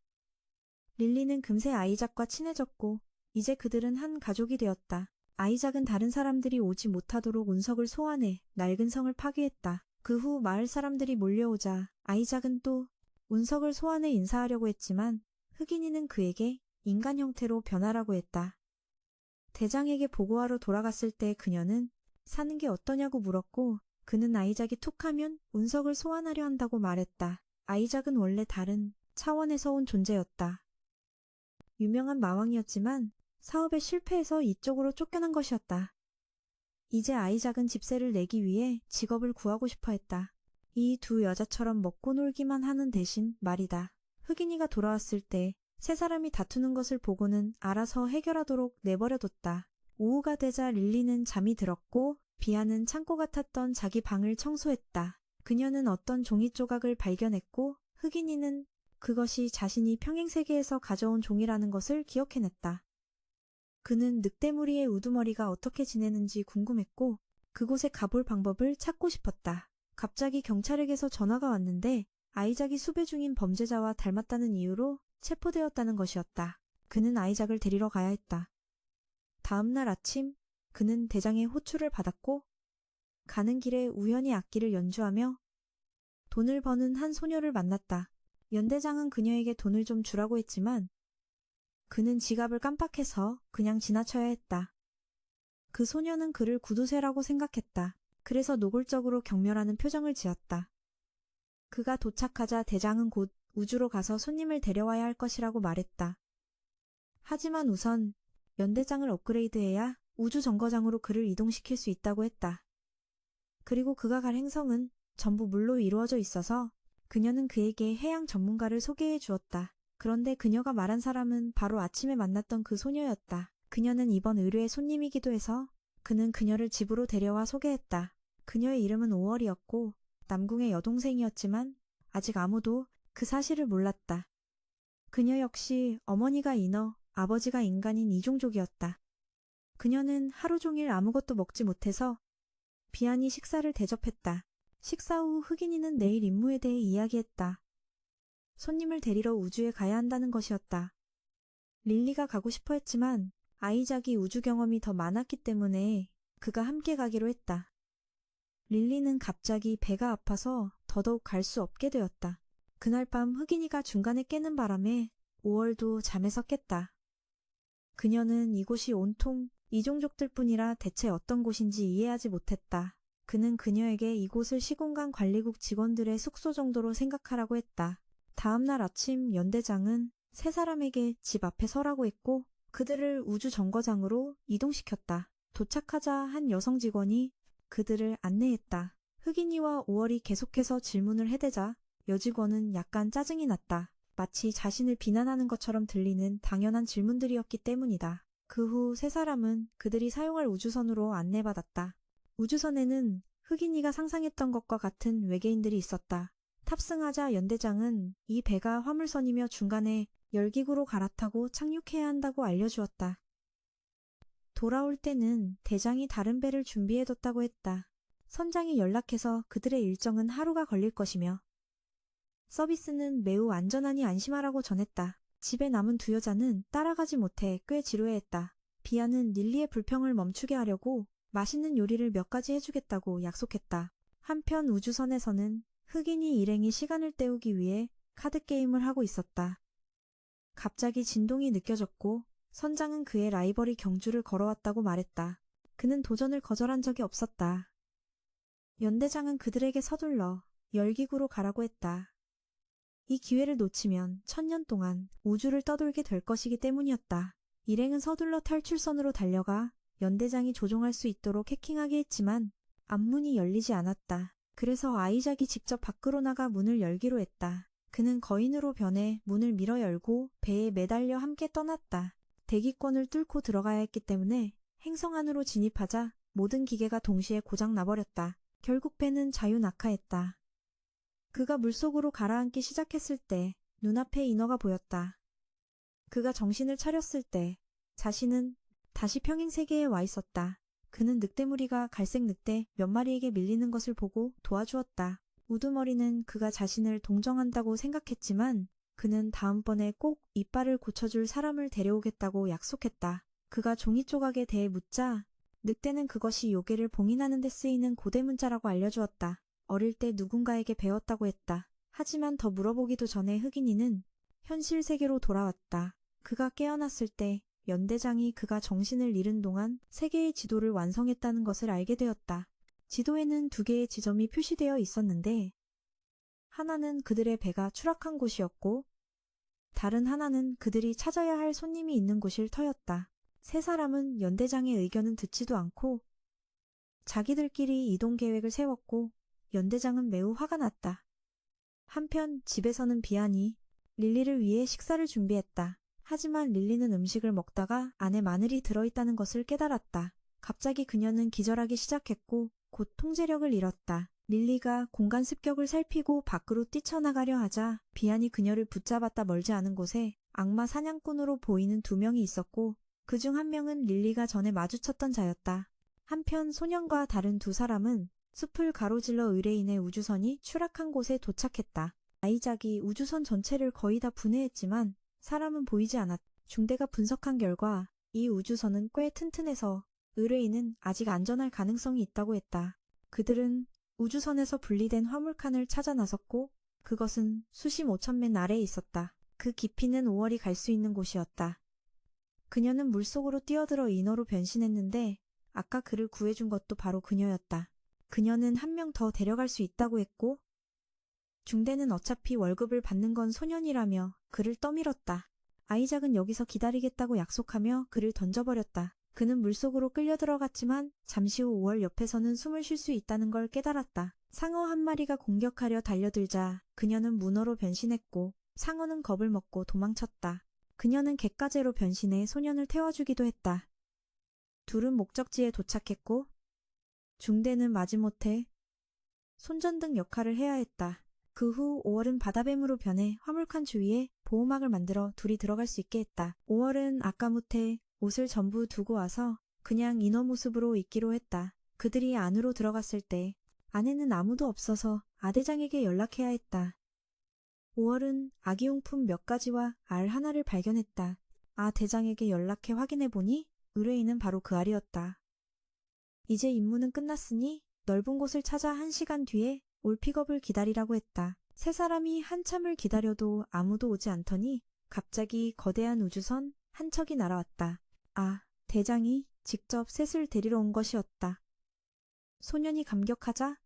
A: 릴리는 금세 아이작과 친해졌고 이제 그들은 한 가족이 되었다. 아이작은 다른 사람들이 오지 못하도록 운석을 소환해 낡은 성을 파괴했다. 그 후 마을 사람들이 몰려오자 아이작은 또 운석을 소환해 인사하려고 했지만 흑인이는 그에게 인간 형태로 변하라고 했다. 대장에게 보고하러 돌아갔을 때 그녀는 사는 게 어떠냐고 물었고 그는 아이작이 툭하면 운석을 소환하려 한다고 말했다. 아이작은 원래 다른 차원에서 온 존재였다. 유명한 마왕이었지만 사업에 실패해서 이쪽으로 쫓겨난 것이었다. 이제 아이작은 집세를 내기 위해 직업을 구하고 싶어 했다. 이 두 여자처럼 먹고 놀기만 하는 대신 말이다. 흑인이가 돌아왔을 때 세 사람이 다투는 것을 보고는 알아서 해결하도록 내버려뒀다. 오후가 되자 릴리는 잠이 들었고 비아는 창고 같았던 자기 방을 청소했다. 그녀는 어떤 종이 조각을 발견했고 흑인이는 그것이 자신이 평행세계에서 가져온 종이라는 것을 기억해냈다. 그는 늑대무리의 우두머리가 어떻게 지내는지 궁금했고 그곳에 가볼 방법을 찾고 싶었다. 갑자기 경찰에게서 전화가 왔는데 아이작이 수배 중인 범죄자와 닮았다는 이유로 체포되었다는 것이었다. 그는 아이작을 데리러 가야 했다. 다음 날 아침 그는 대장의 호출을 받았고 가는 길에 우연히 악기를 연주하며 돈을 버는 한 소녀를 만났다. 연대장은 그녀에게 돈을 좀 주라고 했지만 그는 지갑을 깜빡해서 그냥 지나쳐야 했다. 그 소녀는 그를 구두쇠라고 생각했다. 그래서 노골적으로 경멸하는 표정을 지었다. 그가 도착하자 대장은 곧 우주로 가서 손님을 데려와야 할 것이라고 말했다. 하지만 우선 연대장을 업그레이드해야 우주 정거장으로 그를 이동시킬 수 있다고 했다. 그리고 그가 갈 행성은 전부 물로 이루어져 있어서 그녀는 그에게 해양 전문가를 소개해 주었다. 그런데 그녀가 말한 사람은 바로 아침에 만났던 그 소녀였다. 그녀는 이번 의뢰의 손님이기도 해서 그는 그녀를 집으로 데려와 소개했다. 그녀의 이름은 5월이었고 남궁의 여동생이었지만 아직 아무도 그 사실을 몰랐다. 그녀 역시 어머니가 인어, 아버지가 인간인 이종족이었다. 그녀는 하루 종일 아무것도 먹지 못해서 비안이 식사를 대접했다. 식사 후 흑인이는 내일 임무에 대해 이야기했다. 손님을 데리러 우주에 가야 한다는 것이었다. 릴리가 가고 싶어 했지만 아이작이 우주 경험이 더 많았기 때문에 그가 함께 가기로 했다. 릴리는 갑자기 배가 아파서 더더욱 갈 수 없게 되었다. 그날 밤 흑인이가 중간에 깨는 바람에 5월도 잠에서 깼다. 그녀는 이곳이 온통 이종족들 뿐이라 대체 어떤 곳인지 이해하지 못했다. 그는 그녀에게 이곳을 시공간 관리국 직원들의 숙소 정도로 생각하라고 했다. 다음날 아침 연대장은 세 사람에게 집 앞에 서라고 했고 그들을 우주 정거장으로 이동시켰다. 도착하자 한 여성 직원이 그들을 안내했다. 흑인이와 5월이 계속해서 질문을 해대자 여직원은 약간 짜증이 났다. 마치 자신을 비난하는 것처럼 들리는 당연한 질문들이었기 때문이다. 그 후 세 사람은 그들이 사용할 우주선으로 안내받았다. 우주선에는 흑인이가 상상했던 것과 같은 외계인들이 있었다. 탑승하자 연대장은 이 배가 화물선이며 중간에 열기구로 갈아타고 착륙해야 한다고 알려주었다. 돌아올 때는 대장이 다른 배를 준비해뒀다고 했다. 선장이 연락해서 그들의 일정은 하루가 걸릴 것이며 서비스는 매우 안전하니 안심하라고 전했다. 집에 남은 두 여자는 따라가지 못해 꽤 지루해했다. 비아는 릴리의 불평을 멈추게 하려고 맛있는 요리를 몇 가지 해주겠다고 약속했다. 한편 우주선에서는 흑인이 일행이 시간을 때우기 위해 카드게임을 하고 있었다. 갑자기 진동이 느껴졌고 선장은 그의 라이벌이 경주를 걸어왔다고 말했다. 그는 도전을 거절한 적이 없었다. 연대장은 그들에게 서둘러 열기구로 가라고 했다. 이 기회를 놓치면 1000년 동안 우주를 떠돌게 될 것이기 때문이었다. 일행은 서둘러 탈출선으로 달려가 연대장이 조종할 수 있도록 해킹하게 했지만 앞문이 열리지 않았다. 그래서 아이작이 직접 밖으로 나가 문을 열기로 했다. 그는 거인으로 변해 문을 밀어 열고 배에 매달려 함께 떠났다. 대기권을 뚫고 들어가야 했기 때문에 행성 안으로 진입하자 모든 기계가 동시에 고장 나버렸다. 결국 배는 자유낙하했다. 그가 물속으로 가라앉기 시작했을 때 눈앞에 인어가 보였다. 그가 정신을 차렸을 때 자신은 다시 평행세계에 와 있었다. 그는 늑대무리가 갈색 늑대 몇 마리에게 밀리는 것을 보고 도와주었다. 우두머리는 그가 자신을 동정한다고 생각했지만 그는 다음번에 꼭 이빨을 고쳐줄 사람을 데려오겠다고 약속했다. 그가 종이 조각에 대해 묻자 늑대는 그것이 요괴를 봉인하는 데 쓰이는 고대 문자라고 알려주었다. 어릴 때 누군가에게 배웠다고 했다. 하지만 더 물어보기도 전에 흑인이는 현실 세계로 돌아왔다. 그가 깨어났을 때 연대장이 그가 정신을 잃은 동안 세계의 지도를 완성했다는 것을 알게 되었다. 지도에는 2개의 지점이 표시되어 있었는데 하나는 그들의 배가 추락한 곳이었고 다른 하나는 그들이 찾아야 할 손님이 있는 곳일 터였다. 세 사람은 연대장의 의견은 듣지도 않고 자기들끼리 이동 계획을 세웠고 연대장은 매우 화가 났다. 한편 집에서는 비안이 릴리를 위해 식사를 준비했다. 하지만 릴리는 음식을 먹다가 안에 마늘이 들어있다는 것을 깨달았다. 갑자기 그녀는 기절하기 시작했고 곧 통제력을 잃었다. 릴리가 공간 습격을 살피고 밖으로 뛰쳐나가려 하자 비안이 그녀를 붙잡았다. 멀지 않은 곳에 악마 사냥꾼으로 보이는 2명이 있었고 그중 한 명은 릴리가 전에 마주쳤던 자였다. 한편 소년과 다른 2사람은 숲을 가로질러 의뢰인의 우주선이 추락한 곳에 도착했다. 아이작이 우주선 전체를 거의 다 분해했지만 사람은 보이지 않았다. 중대가 분석한 결과 이 우주선은 꽤 튼튼해서 의뢰인은 아직 안전할 가능성이 있다고 했다. 그들은 우주선에서 분리된 화물칸을 찾아 나섰고 그것은 수심 5000ｍ 아래에 있었다. 그 깊이는 5월이 갈 수 있는 곳이었다. 그녀는 물속으로 뛰어들어 인어로 변신했는데 아까 그를 구해준 것도 바로 그녀였다. 그녀는 한 명 더 데려갈 수 있다고 했고 중대는 어차피 월급을 받는 건 소년이라며 그를 떠밀었다. 아이작은 여기서 기다리겠다고 약속하며 그를 던져버렸다. 그는 물속으로 끌려 들어갔지만 잠시 후 5월 옆에서는 숨을 쉴 수 있다는 걸 깨달았다. 상어 한 마리가 공격하려 달려들자 그녀는 문어로 변신했고 상어는 겁을 먹고 도망쳤다. 그녀는 갯가재로 변신해 소년을 태워주기도 했다. 둘은 목적지에 도착했고 중대는 마지못해 손전등 역할을 해야 했다. 그 후 5월은 바다뱀으로 변해 화물칸 주위에 보호막을 만들어 둘이 들어갈 수 있게 했다. 5월은 아까무태 옷을 전부 두고 와서 그냥 인어 모습으로 있기로 했다. 그들이 안으로 들어갔을 때 아내는 아무도 없어서 아대장에게 연락해야 했다. 5월은 아기용품 몇 가지와 알 하나를 발견했다. 대장에게 연락해 확인해보니 의뢰인은 바로 그 알이었다. 이제 임무는 끝났으니 넓은 곳을 찾아 1시간 뒤에 올 픽업을 기다리라고 했다. 세 사람이 한참을 기다려도 아무도 오지 않더니 갑자기 거대한 우주선 한 척이 날아왔다. 대장이 직접 셋을 데리러 온 것이었다. 소년이 감격하자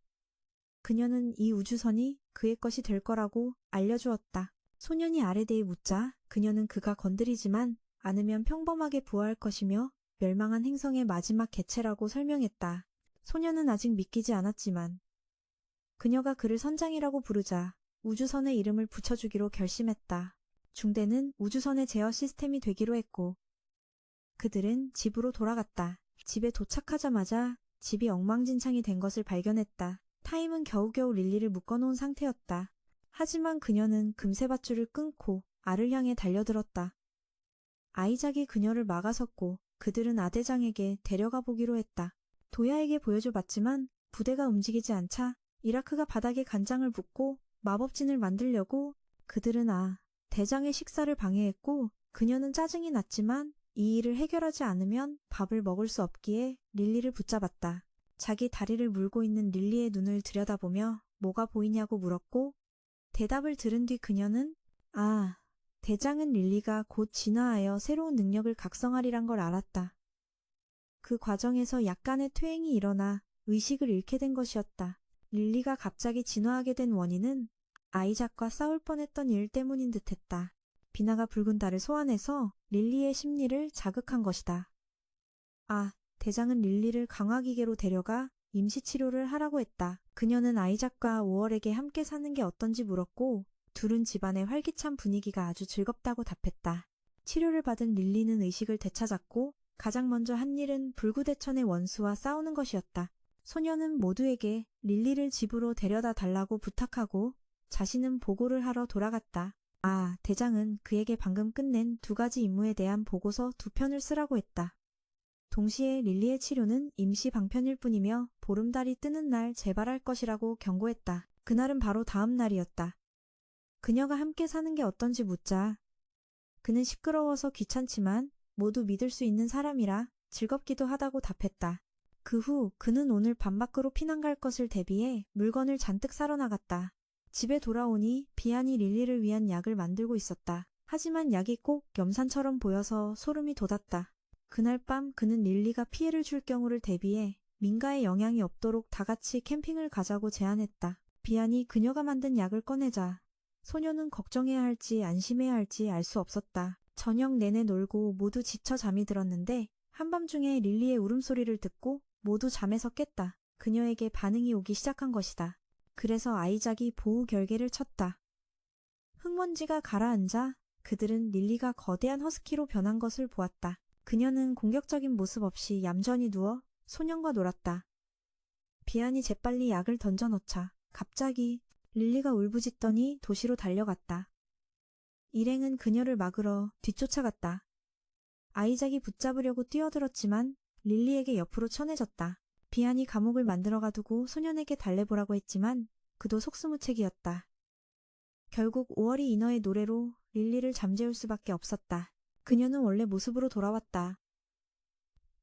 A: 그녀는 이 우주선이 그의 것이 될 거라고 알려주었다. 소년이 알에 대해 묻자 그녀는 그가 건드리지만 않으면 평범하게 부화할 것이며 멸망한 행성의 마지막 개체라고 설명했다. 소년은 아직 믿기지 않았지만 그녀가 그를 선장이라고 부르자 우주선의 이름을 붙여주기로 결심했다. 중대는 우주선의 제어 시스템이 되기로 했고 그들은 집으로 돌아갔다. 집에 도착하자마자 집이 엉망진창이 된 것을 발견했다. 타임은 겨우겨우 릴리를 묶어놓은 상태였다. 하지만 그녀는 금세 밧줄을 끊고 알을 향해 달려들었다. 아이작이 그녀를 막아섰고 그들은 아대장에게 데려가 보기로 했다. 도야에게 보여줘봤지만 부대가 움직이지 않자 이라크가 바닥에 간장을 붓고 마법진을 만들려고 그들은 대장의 식사를 방해했고 그녀는 짜증이 났지만 이 일을 해결하지 않으면 밥을 먹을 수 없기에 릴리를 붙잡았다. 자기 다리를 물고 있는 릴리의 눈을 들여다보며 뭐가 보이냐고 물었고 대답을 들은 뒤 그녀는 대장은 릴리가 곧 진화하여 새로운 능력을 각성하리란 걸 알았다. 그 과정에서 약간의 퇴행이 일어나 의식을 잃게 된 것이었다. 릴리가 갑자기 진화하게 된 원인은 아이작과 싸울 뻔했던 일 때문인 듯했다. 비나가 붉은 달을 소환해서 릴리의 심리를 자극한 것이다. 대장은 릴리를 강화기계로 데려가 임시치료를 하라고 했다. 그녀는 아이작과 5월에게 함께 사는 게 어떤지 물었고 둘은 집안의 활기찬 분위기가 아주 즐겁다고 답했다. 치료를 받은 릴리는 의식을 되찾았고 가장 먼저 한 일은 불구대천의 원수와 싸우는 것이었다. 소녀는 모두에게 릴리를 집으로 데려다 달라고 부탁하고 자신은 보고를 하러 돌아갔다. 대장은 그에게 방금 끝낸 2가지 임무에 대한 보고서 2편을 쓰라고 했다. 동시에 릴리의 치료는 임시 방편일 뿐이며 보름달이 뜨는 날 재발할 것이라고 경고했다. 그날은 바로 다음 날이었다. 그녀가 함께 사는 게 어떤지 묻자 그는 시끄러워서 귀찮지만 모두 믿을 수 있는 사람이라 즐겁기도 하다고 답했다. 그 후 그는 오늘 밤 밖으로 피난 갈 것을 대비해 물건을 잔뜩 사러 나갔다. 집에 돌아오니 비안이 릴리를 위한 약을 만들고 있었다. 하지만 약이 꼭 염산처럼 보여서 소름이 돋았다. 그날 밤 그는 릴리가 피해를 줄 경우를 대비해 민가에 영향이 없도록 다 같이 캠핑을 가자고 제안했다. 비안이 그녀가 만든 약을 꺼내자 소녀는 걱정해야 할지 안심해야 할지 알 수 없었다. 저녁 내내 놀고 모두 지쳐 잠이 들었는데 한밤중에 릴리의 울음소리를 듣고 모두 잠에서 깼다. 그녀에게 반응이 오기 시작한 것이다. 그래서 아이작이 보호 결계를 쳤다. 흙먼지가 가라앉아 그들은 릴리가 거대한 허스키로 변한 것을 보았다. 그녀는 공격적인 모습 없이 얌전히 누워 소년과 놀았다. 비안이 재빨리 약을 던져넣자 갑자기 릴리가 울부짖더니 도시로 달려갔다. 일행은 그녀를 막으러 뒤쫓아갔다. 아이작이 붙잡으려고 뛰어들었지만 릴리에게 옆으로 쳐내졌다. 비안이 감옥을 만들어 가두고 소년에게 달래보라고 했지만 그도 속수무책이었다. 결국 5월이 인어의 노래로 릴리를 잠재울 수밖에 없었다. 그녀는 원래 모습으로 돌아왔다.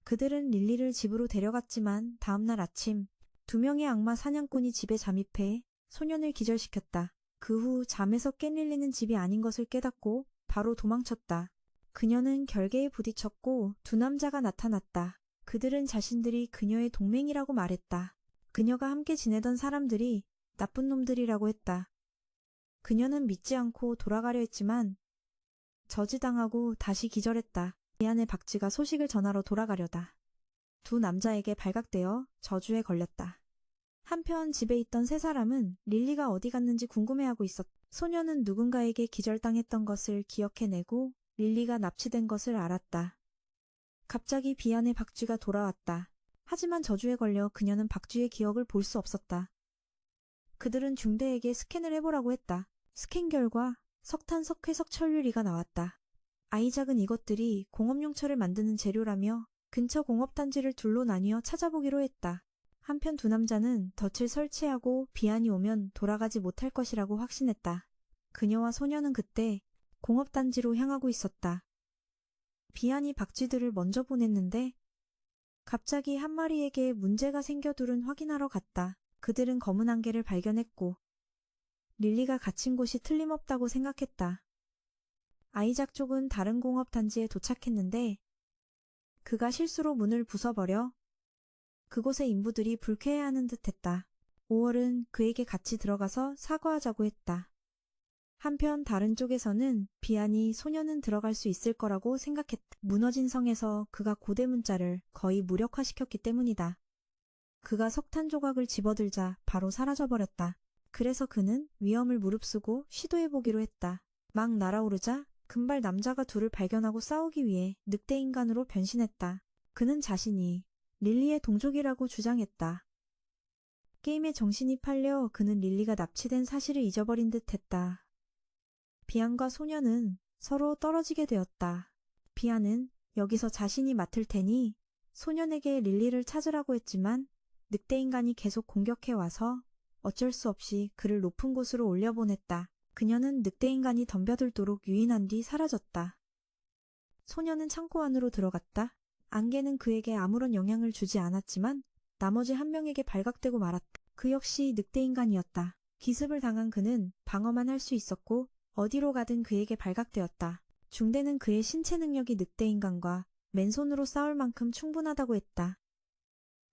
A: 그들은 릴리를 집으로 데려갔지만 다음날 아침 2명의 악마 사냥꾼이 집에 잠입해 소년을 기절시켰다. 그 후 잠에서 깬 릴리는 집이 아닌 것을 깨닫고 바로 도망쳤다. 그녀는 결계에 부딪혔고 2 남자가 나타났다. 그들은 자신들이 그녀의 동맹이라고 말했다. 그녀가 함께 지내던 사람들이 나쁜 놈들이라고 했다. 그녀는 믿지 않고 돌아가려 했지만 저지당하고 다시 기절했다. 미안해 박쥐가 소식을 전하러 돌아가려다 2 남자에게 발각되어 저주에 걸렸다. 한편 집에 있던 3사람은 릴리가 어디 갔는지 궁금해하고 있었다. 소녀는 누군가에게 기절당했던 것을 기억해내고 릴리가 납치된 것을 알았다. 갑자기 비안의 박쥐가 돌아왔다. 하지만 저주에 걸려 그녀는 박쥐의 기억을 볼 수 없었다. 그들은 중대에게 스캔을 해보라고 했다. 스캔 결과 석탄, 석회, 석철유리가 나왔다. 아이작은 이것들이 공업용철을 만드는 재료라며 근처 공업단지를 둘로 나뉘어 찾아보기로 했다. 한편 두 남자는 덫을 설치하고 비안이 오면 돌아가지 못할 것이라고 확신했다. 그녀와 소녀는 그때 공업단지로 향하고 있었다. 비안이 박쥐들을 먼저 보냈는데 갑자기 한 마리에게 문제가 생겨 둘은 확인하러 갔다. 그들은 검은 안개를 발견했고 릴리가 갇힌 곳이 틀림없다고 생각했다. 아이작 쪽은 다른 공업단지에 도착했는데 그가 실수로 문을 부숴버려 그곳의 인부들이 불쾌해하는 듯했다. 5월은 그에게 같이 들어가서 사과하자고 했다. 한편 다른 쪽에서는 비안이 소녀는 들어갈 수 있을 거라고 생각했다. 무너진 성에서 그가 고대 문자를 거의 무력화시켰기 때문이다. 그가 석탄 조각을 집어들자 바로 사라져버렸다. 그래서 그는 위험을 무릅쓰고 시도해보기로 했다. 막 날아오르자 금발 남자가 둘을 발견하고 싸우기 위해 늑대인간으로 변신했다. 그는 자신이 릴리의 동족이라고 주장했다. 게임에 정신이 팔려 그는 릴리가 납치된 사실을 잊어버린 듯했다. 비안과 소녀는 서로 떨어지게 되었다. 비안은 여기서 자신이 맡을 테니 소년에게 릴리를 찾으라고 했지만 늑대인간이 계속 공격해와서 어쩔 수 없이 그를 높은 곳으로 올려보냈다. 그녀는 늑대인간이 덤벼들도록 유인한 뒤 사라졌다. 소녀는 창고 안으로 들어갔다. 안개는 그에게 아무런 영향을 주지 않았지만 나머지 한 명에게 발각되고 말았다. 그 역시 늑대인간이었다. 기습을 당한 그는 방어만 할 수 있었고 어디로 가든 그에게 발각되었다. 중대는 그의 신체 능력이 늑대인간과 맨손으로 싸울 만큼 충분하다고 했다.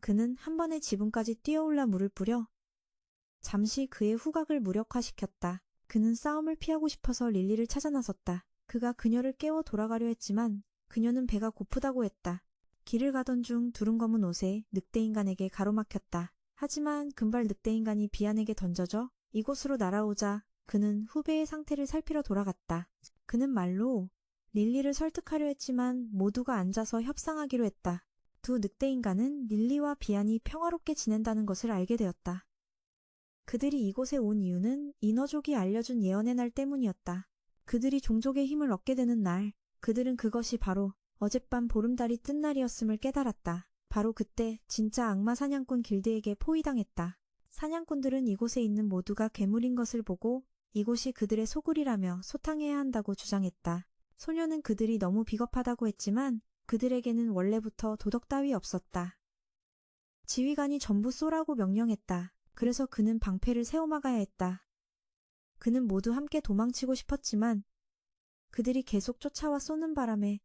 A: 그는 한 번에 지붕까지 뛰어올라 물을 뿌려 잠시 그의 후각을 무력화시켰다. 그는 싸움을 피하고 싶어서 릴리를 찾아 나섰다. 그가 그녀를 깨워 돌아가려 했지만 그녀는 배가 고프다고 했다. 길을 가던 중 두른검은 옷에 늑대인간에게 가로막혔다. 하지만 금발 늑대인간이 비안에게 던져져 이곳으로 날아오자 그는 후배의 상태를 살피러 돌아갔다. 그는 말로 릴리를 설득하려 했지만 모두가 앉아서 협상하기로 했다. 두 늑대인간은 릴리와 비안이 평화롭게 지낸다는 것을 알게 되었다. 그들이 이곳에 온 이유는 인어족이 알려준 예언의 날 때문이었다. 그들이 종족의 힘을 얻게 되는 날, 그들은 그것이 바로 어젯밤 보름달이 뜬 날이었음을 깨달았다. 바로 그때 진짜 악마 사냥꾼 길드에게 포위당했다. 사냥꾼들은 이곳에 있는 모두가 괴물인 것을 보고 이곳이 그들의 소굴이라며 소탕해야 한다고 주장했다. 소녀는 그들이 너무 비겁하다고 했지만 그들에게는 원래부터 도덕 따위 없었다. 지휘관이 전부 쏘라고 명령했다. 그래서 그는 방패를 세워막아야 했다. 그는 모두 함께 도망치고 싶었지만 그들이 계속 쫓아와 쏘는 바람에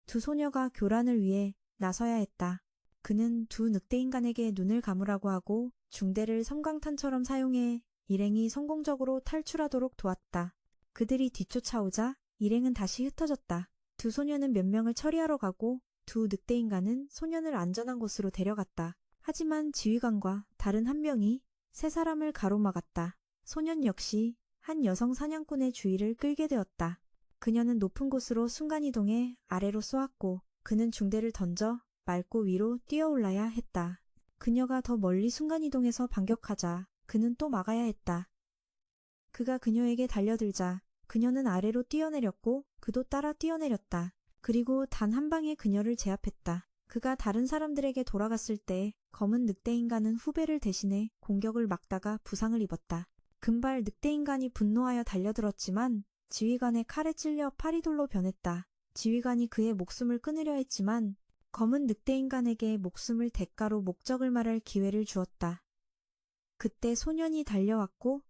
A: 두 소녀가 교란을 위해 나서야 했다. 그는 두 늑대인간에게 눈을 감으라고 하고 중대를 섬광탄처럼 사용해 일행이 성공적으로 탈출하도록 도왔다. 그들이 뒤쫓아오자 일행은 다시 흩어졌다. 두 소녀는 몇 명을 처리하러 가고 두 늑대인간은 소년을 안전한 곳으로 데려갔다. 하지만 지휘관과 다른 한 명이 세 사람을 가로막았다. 소년 역시 한 여성 사냥꾼의 주의를 끌게 되었다. 그녀는 높은 곳으로 순간이동해 아래로 쏘았고 그는 중대를 던져 맑고 위로 뛰어올라야 했다. 그녀가 더 멀리 순간이동해서 반격하자 그는 또 막아야 했다. 그가 그녀에게 달려들자 그녀는 아래로 뛰어내렸고 그도 따라 뛰어내렸다. 그리고 단 한 방에 그녀를 제압했다. 그가 다른 사람들에게 돌아갔을 때 검은 늑대인간은 후배를 대신해 공격을 막다가 부상을 입었다. 금발 늑대인간이 분노하여 달려들었지만 지휘관의 칼에 찔려 파리돌로 변했다. 지휘관이 그의 목숨을 끊으려 했지만 검은 늑대인간에게 목숨을 대가로 목적을 말할 기회를 주었다. 그때 소년이 달려왔고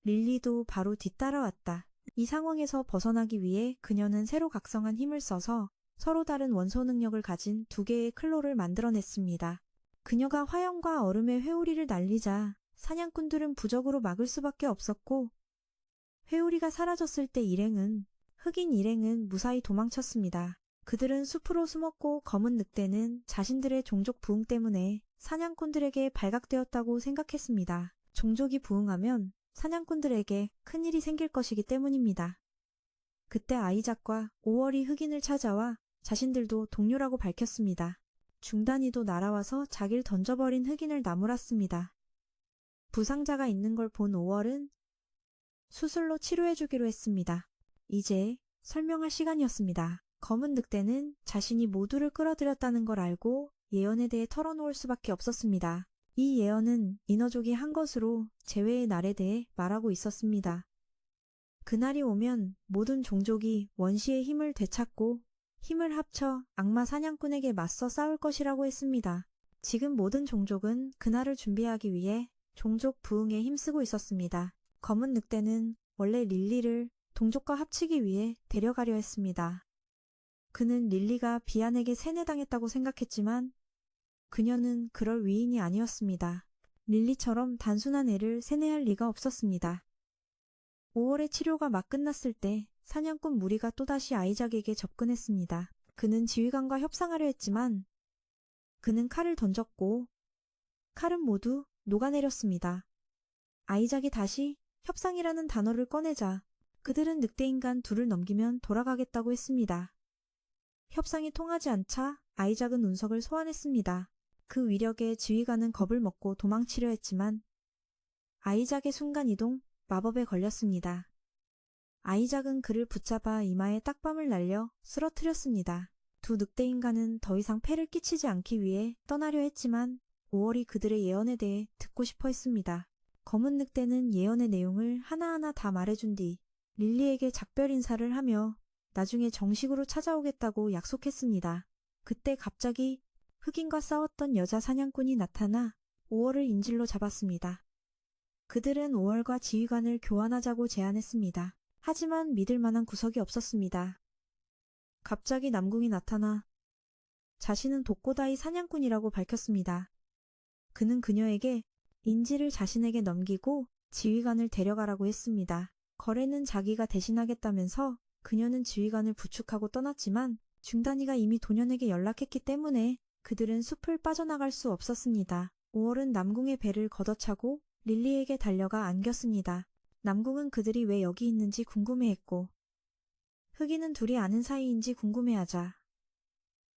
A: 릴리도 바로 뒤따라왔다. 이 상황에서 벗어나기 위해 그녀는 새로 각성한 힘을 써서 서로 다른 원소 능력을 가진 두 개의 클로를 만들어냈습니다. 그녀가 화염과 얼음의 회오리를 날리자 사냥꾼들은 부적으로 막을 수밖에 없었고 회오리가 사라졌을 때 흑인 일행은 무사히 도망쳤습니다. 그들은 숲으로 숨었고 검은 늑대는 자신들의 종족 부흥 때문에 사냥꾼들에게 발각되었다고 생각했습니다. 종족이 부흥하면 사냥꾼들에게 큰일이 생길 것이기 때문입니다. 그때 아이작과 5월이 흑인을 찾아와 자신들도 동료라고 밝혔습니다. 중단이도 날아와서 자기를 던져버린 흑인을 나무랐습니다. 부상자가 있는 걸 본 5월은 수술로 치료해주기로 했습니다. 이제 설명할 시간이었습니다. 검은 늑대는 자신이 모두를 끌어들였다는 걸 알고 예언에 대해 털어놓을 수밖에 없었습니다. 이 예언은 인어족이 한 것으로 재회의 날에 대해 말하고 있었습니다. 그날이 오면 모든 종족이 원시의 힘을 되찾고 힘을 합쳐 악마 사냥꾼에게 맞서 싸울 것이라고 했습니다. 지금 모든 종족은 그날을 준비하기 위해 종족 부흥에 힘쓰고 있었습니다. 검은 늑대는 원래 릴리를 동족과 합치기 위해 데려가려 했습니다. 그는 릴리가 비안에게 세뇌당했다고 생각했지만 그녀는 그럴 위인이 아니었습니다. 릴리처럼 단순한 애를 세뇌할 리가 없었습니다. 5월의 치료가 막 끝났을 때 사냥꾼 무리가 또다시 아이작에게 접근했습니다. 그는 지휘관과 협상하려 했지만 그는 칼을 던졌고 칼은 모두 녹아내렸습니다. 아이작이 다시 협상이라는 단어를 꺼내자 그들은 늑대인간 둘을 넘기면 돌아가겠다고 했습니다. 협상이 통하지 않자 아이작은 운석을 소환했습니다. 그 위력에 지휘관은 겁을 먹고 도망치려 했지만 아이작의 순간이동 마법에 걸렸습니다. 아이작은 그를 붙잡아 이마에 딱밤을 날려 쓰러뜨렸습니다. 두 늑대인간은 더 이상 폐를 끼치지 않기 위해 떠나려 했지만 5월이 그들의 예언에 대해 듣고 싶어 했습니다. 검은 늑대는 예언의 내용을 하나하나 다 말해준 뒤 릴리에게 작별 인사를 하며 나중에 정식으로 찾아오겠다고 약속했습니다. 그때 갑자기 흑인과 싸웠던 여자 사냥꾼이 나타나 5월을 인질로 잡았습니다. 그들은 5월과 지휘관을 교환하자고 제안했습니다. 하지만 믿을 만한 구석이 없었습니다. 갑자기 남궁이 나타나 자신은 독고다이 사냥꾼이라고 밝혔습니다. 그는 그녀에게 인지를 자신에게 넘기고 지휘관을 데려가라고 했습니다. 거래는 자기가 대신하겠다면서 그녀는 지휘관을 부축하고 떠났지만 중단이가 이미 도년에게 연락했기 때문에 그들은 숲을 빠져나갈 수 없었습니다. 5월은 남궁의 배를 걷어차고 릴리에게 달려가 안겼습니다. 남궁은 그들이 왜 여기 있는지 궁금해했고 흑인은 둘이 아는 사이인지 궁금해하자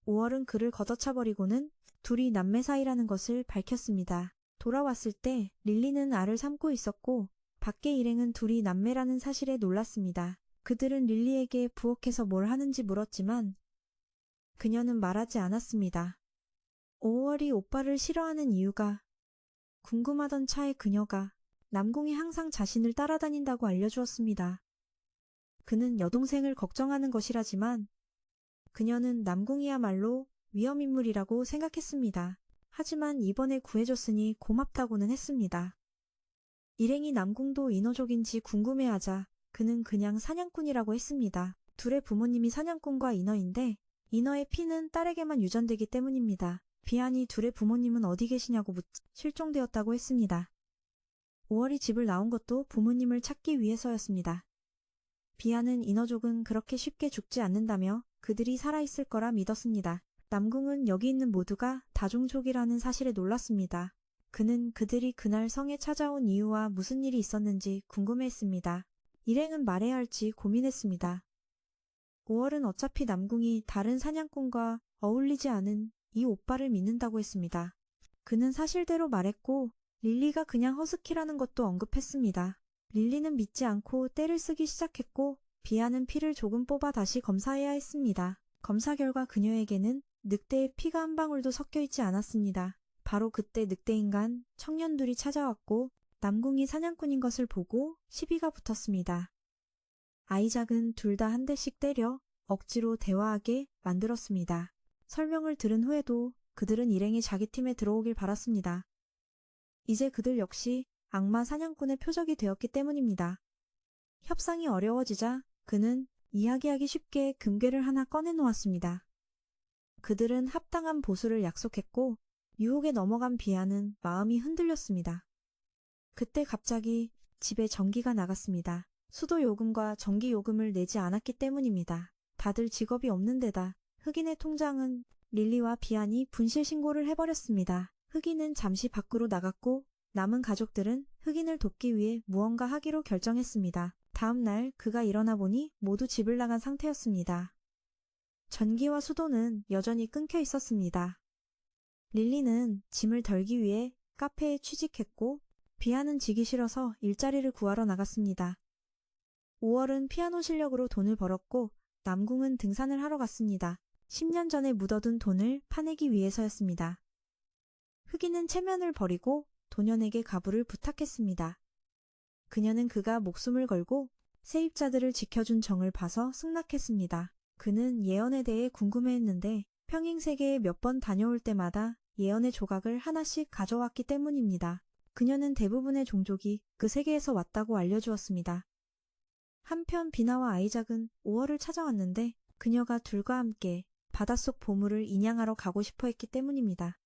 A: 5월은 그를 걷어차버리고는 둘이 남매 사이라는 것을 밝혔습니다. 돌아왔을 때 릴리는 알을 삼고 있었고 밖의 일행은 둘이 남매라는 사실에 놀랐습니다. 그들은 릴리에게 부엌에서 뭘 하는지 물었지만 그녀는 말하지 않았습니다. 5월이 오빠를 싫어하는 이유가 궁금하던 차에 그녀가 남궁이 항상 자신을 따라다닌다고 알려주었습니다. 그는 여동생을 걱정하는 것이라지만 그녀는 남궁이야말로 위험인물이라고 생각했습니다. 하지만 이번에 구해줬으니 고맙다고는 했습니다. 일행이 남궁도 인어족인지 궁금해하자 그는 그냥 사냥꾼이라고 했습니다. 둘의 부모님이 사냥꾼과 인어인데 인어의 피는 딸에게만 유전되기 때문입니다. 비안이 둘의 부모님은 어디 계시냐고 묻자 실종되었다고 했습니다. 5월이 집을 나온 것도 부모님을 찾기 위해서였습니다. 비안은 인어족은 그렇게 쉽게 죽지 않는다며 그들이 살아있을 거라 믿었습니다. 남궁은 여기 있는 모두가 다종족이라는 사실에 놀랐습니다. 그는 그들이 그날 성에 찾아온 이유와 무슨 일이 있었는지 궁금해했습니다. 일행은 말해야 할지 고민했습니다. 5월은 어차피 남궁이 다른 사냥꾼과 어울리지 않은 이 오빠를 믿는다고 했습니다. 그는 사실대로 말했고 릴리가 그냥 허스키라는 것도 언급했습니다. 릴리는 믿지 않고 떼를 쓰기 시작했고 비아는 피를 조금 뽑아 다시 검사해야 했습니다. 검사 결과 그녀에게는 늑대의 피가 한 방울도 섞여 있지 않았습니다. 바로 그때 늑대인간 청년들이 찾아왔고 남궁이 사냥꾼인 것을 보고 시비가 붙었습니다. 아이작은 둘 다 한 대씩 때려 억지로 대화하게 만들었습니다. 설명을 들은 후에도 그들은 일행이 자기 팀에 들어오길 바랐습니다. 이제 그들 역시 악마 사냥꾼의 표적이 되었기 때문입니다. 협상이 어려워지자 그는 이야기하기 쉽게 금괴를 하나 꺼내놓았습니다. 그들은 합당한 보수를 약속했고 유혹에 넘어간 비아는 마음이 흔들렸습니다. 그때 갑자기 집에 전기가 나갔습니다. 수도 요금과 전기 요금을 내지 않았기 때문입니다. 다들 직업이 없는 데다 흑인의 통장은 릴리와 비안이 분실 신고를 해버렸습니다. 흑인은 잠시 밖으로 나갔고 남은 가족들은 흑인을 돕기 위해 무언가 하기로 결정했습니다. 다음 날 그가 일어나 보니 모두 집을 나간 상태였습니다. 전기와 수도는 여전히 끊겨 있었습니다. 릴리는 짐을 덜기 위해 카페에 취직했고 비아는 지기 싫어서 일자리를 구하러 나갔습니다. 5월은 피아노 실력으로 돈을 벌었고 남궁은 등산을 하러 갔습니다. 10년 전에 묻어둔 돈을 파내기 위해서였습니다. 흑인은 체면을 버리고 도년에게 가부를 부탁했습니다. 그녀는 그가 목숨을 걸고 세입자들을 지켜준 정을 봐서 승낙했습니다. 그는 예언에 대해 궁금해했는데 평행세계에 몇 번 다녀올 때마다 예언의 조각을 하나씩 가져왔기 때문입니다. 그녀는 대부분의 종족이 그 세계에서 왔다고 알려주었습니다. 한편 비나와 아이작은 5월을 찾아왔는데 그녀가 둘과 함께 바닷속 보물을 인양하러 가고 싶어 했기 때문입니다.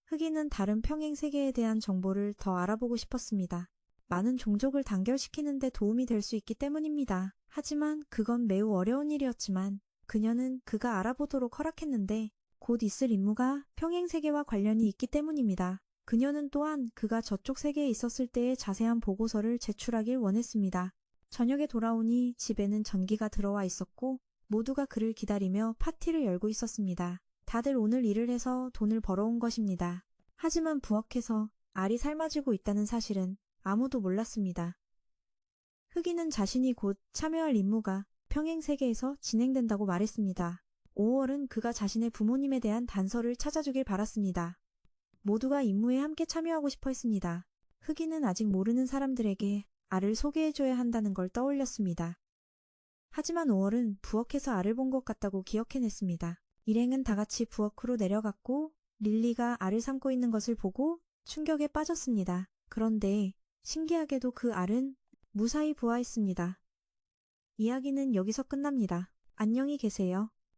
A: 흑인은 다른 평행세계에 대한 정보를 더 알아보고 싶었습니다. 많은 종족을 단결시키는 데 도움이 될 수 있기 때문입니다. 하지만 그건 매우 어려운 일이었지만 그녀는 그가 알아보도록 허락했는데 곧 있을 임무가 평행세계와 관련이 있기 때문입니다. 그녀는 또한 그가 저쪽 세계에 있었을 때의 자세한 보고서를 제출하길 원했습니다. 저녁에 돌아오니 집에는 전기가 들어와 있었고 모두가 그를 기다리며 파티를 열고 있었습니다. 다들 오늘 일을 해서 돈을 벌어온 것입니다. 하지만 부엌에서 알이 삶아지고 있다는 사실은 아무도 몰랐습니다. 흑인은 자신이 곧 참여할 임무가 평행세계에서 진행된다고 말했습니다. 5월은 그가 자신의 부모님에 대한 단서를 찾아주길 바랐습니다. 모두가 임무에 함께 참여하고 싶어 했습니다. 흑인은 아직 모르는 사람들에게 알을 소개해줘야 한다는 걸 떠올렸습니다. 하지만 5월은 부엌에서 알을 본 것 같다고 기억해냈습니다. 일행은 다 같이 부엌으로 내려갔고 릴리가 알을 삶고 있는 것을 보고 충격에 빠졌습니다. 그런데 신기하게도 그 알은 무사히 부화했습니다. 이야기는 여기서 끝납니다. 안녕히 계세요.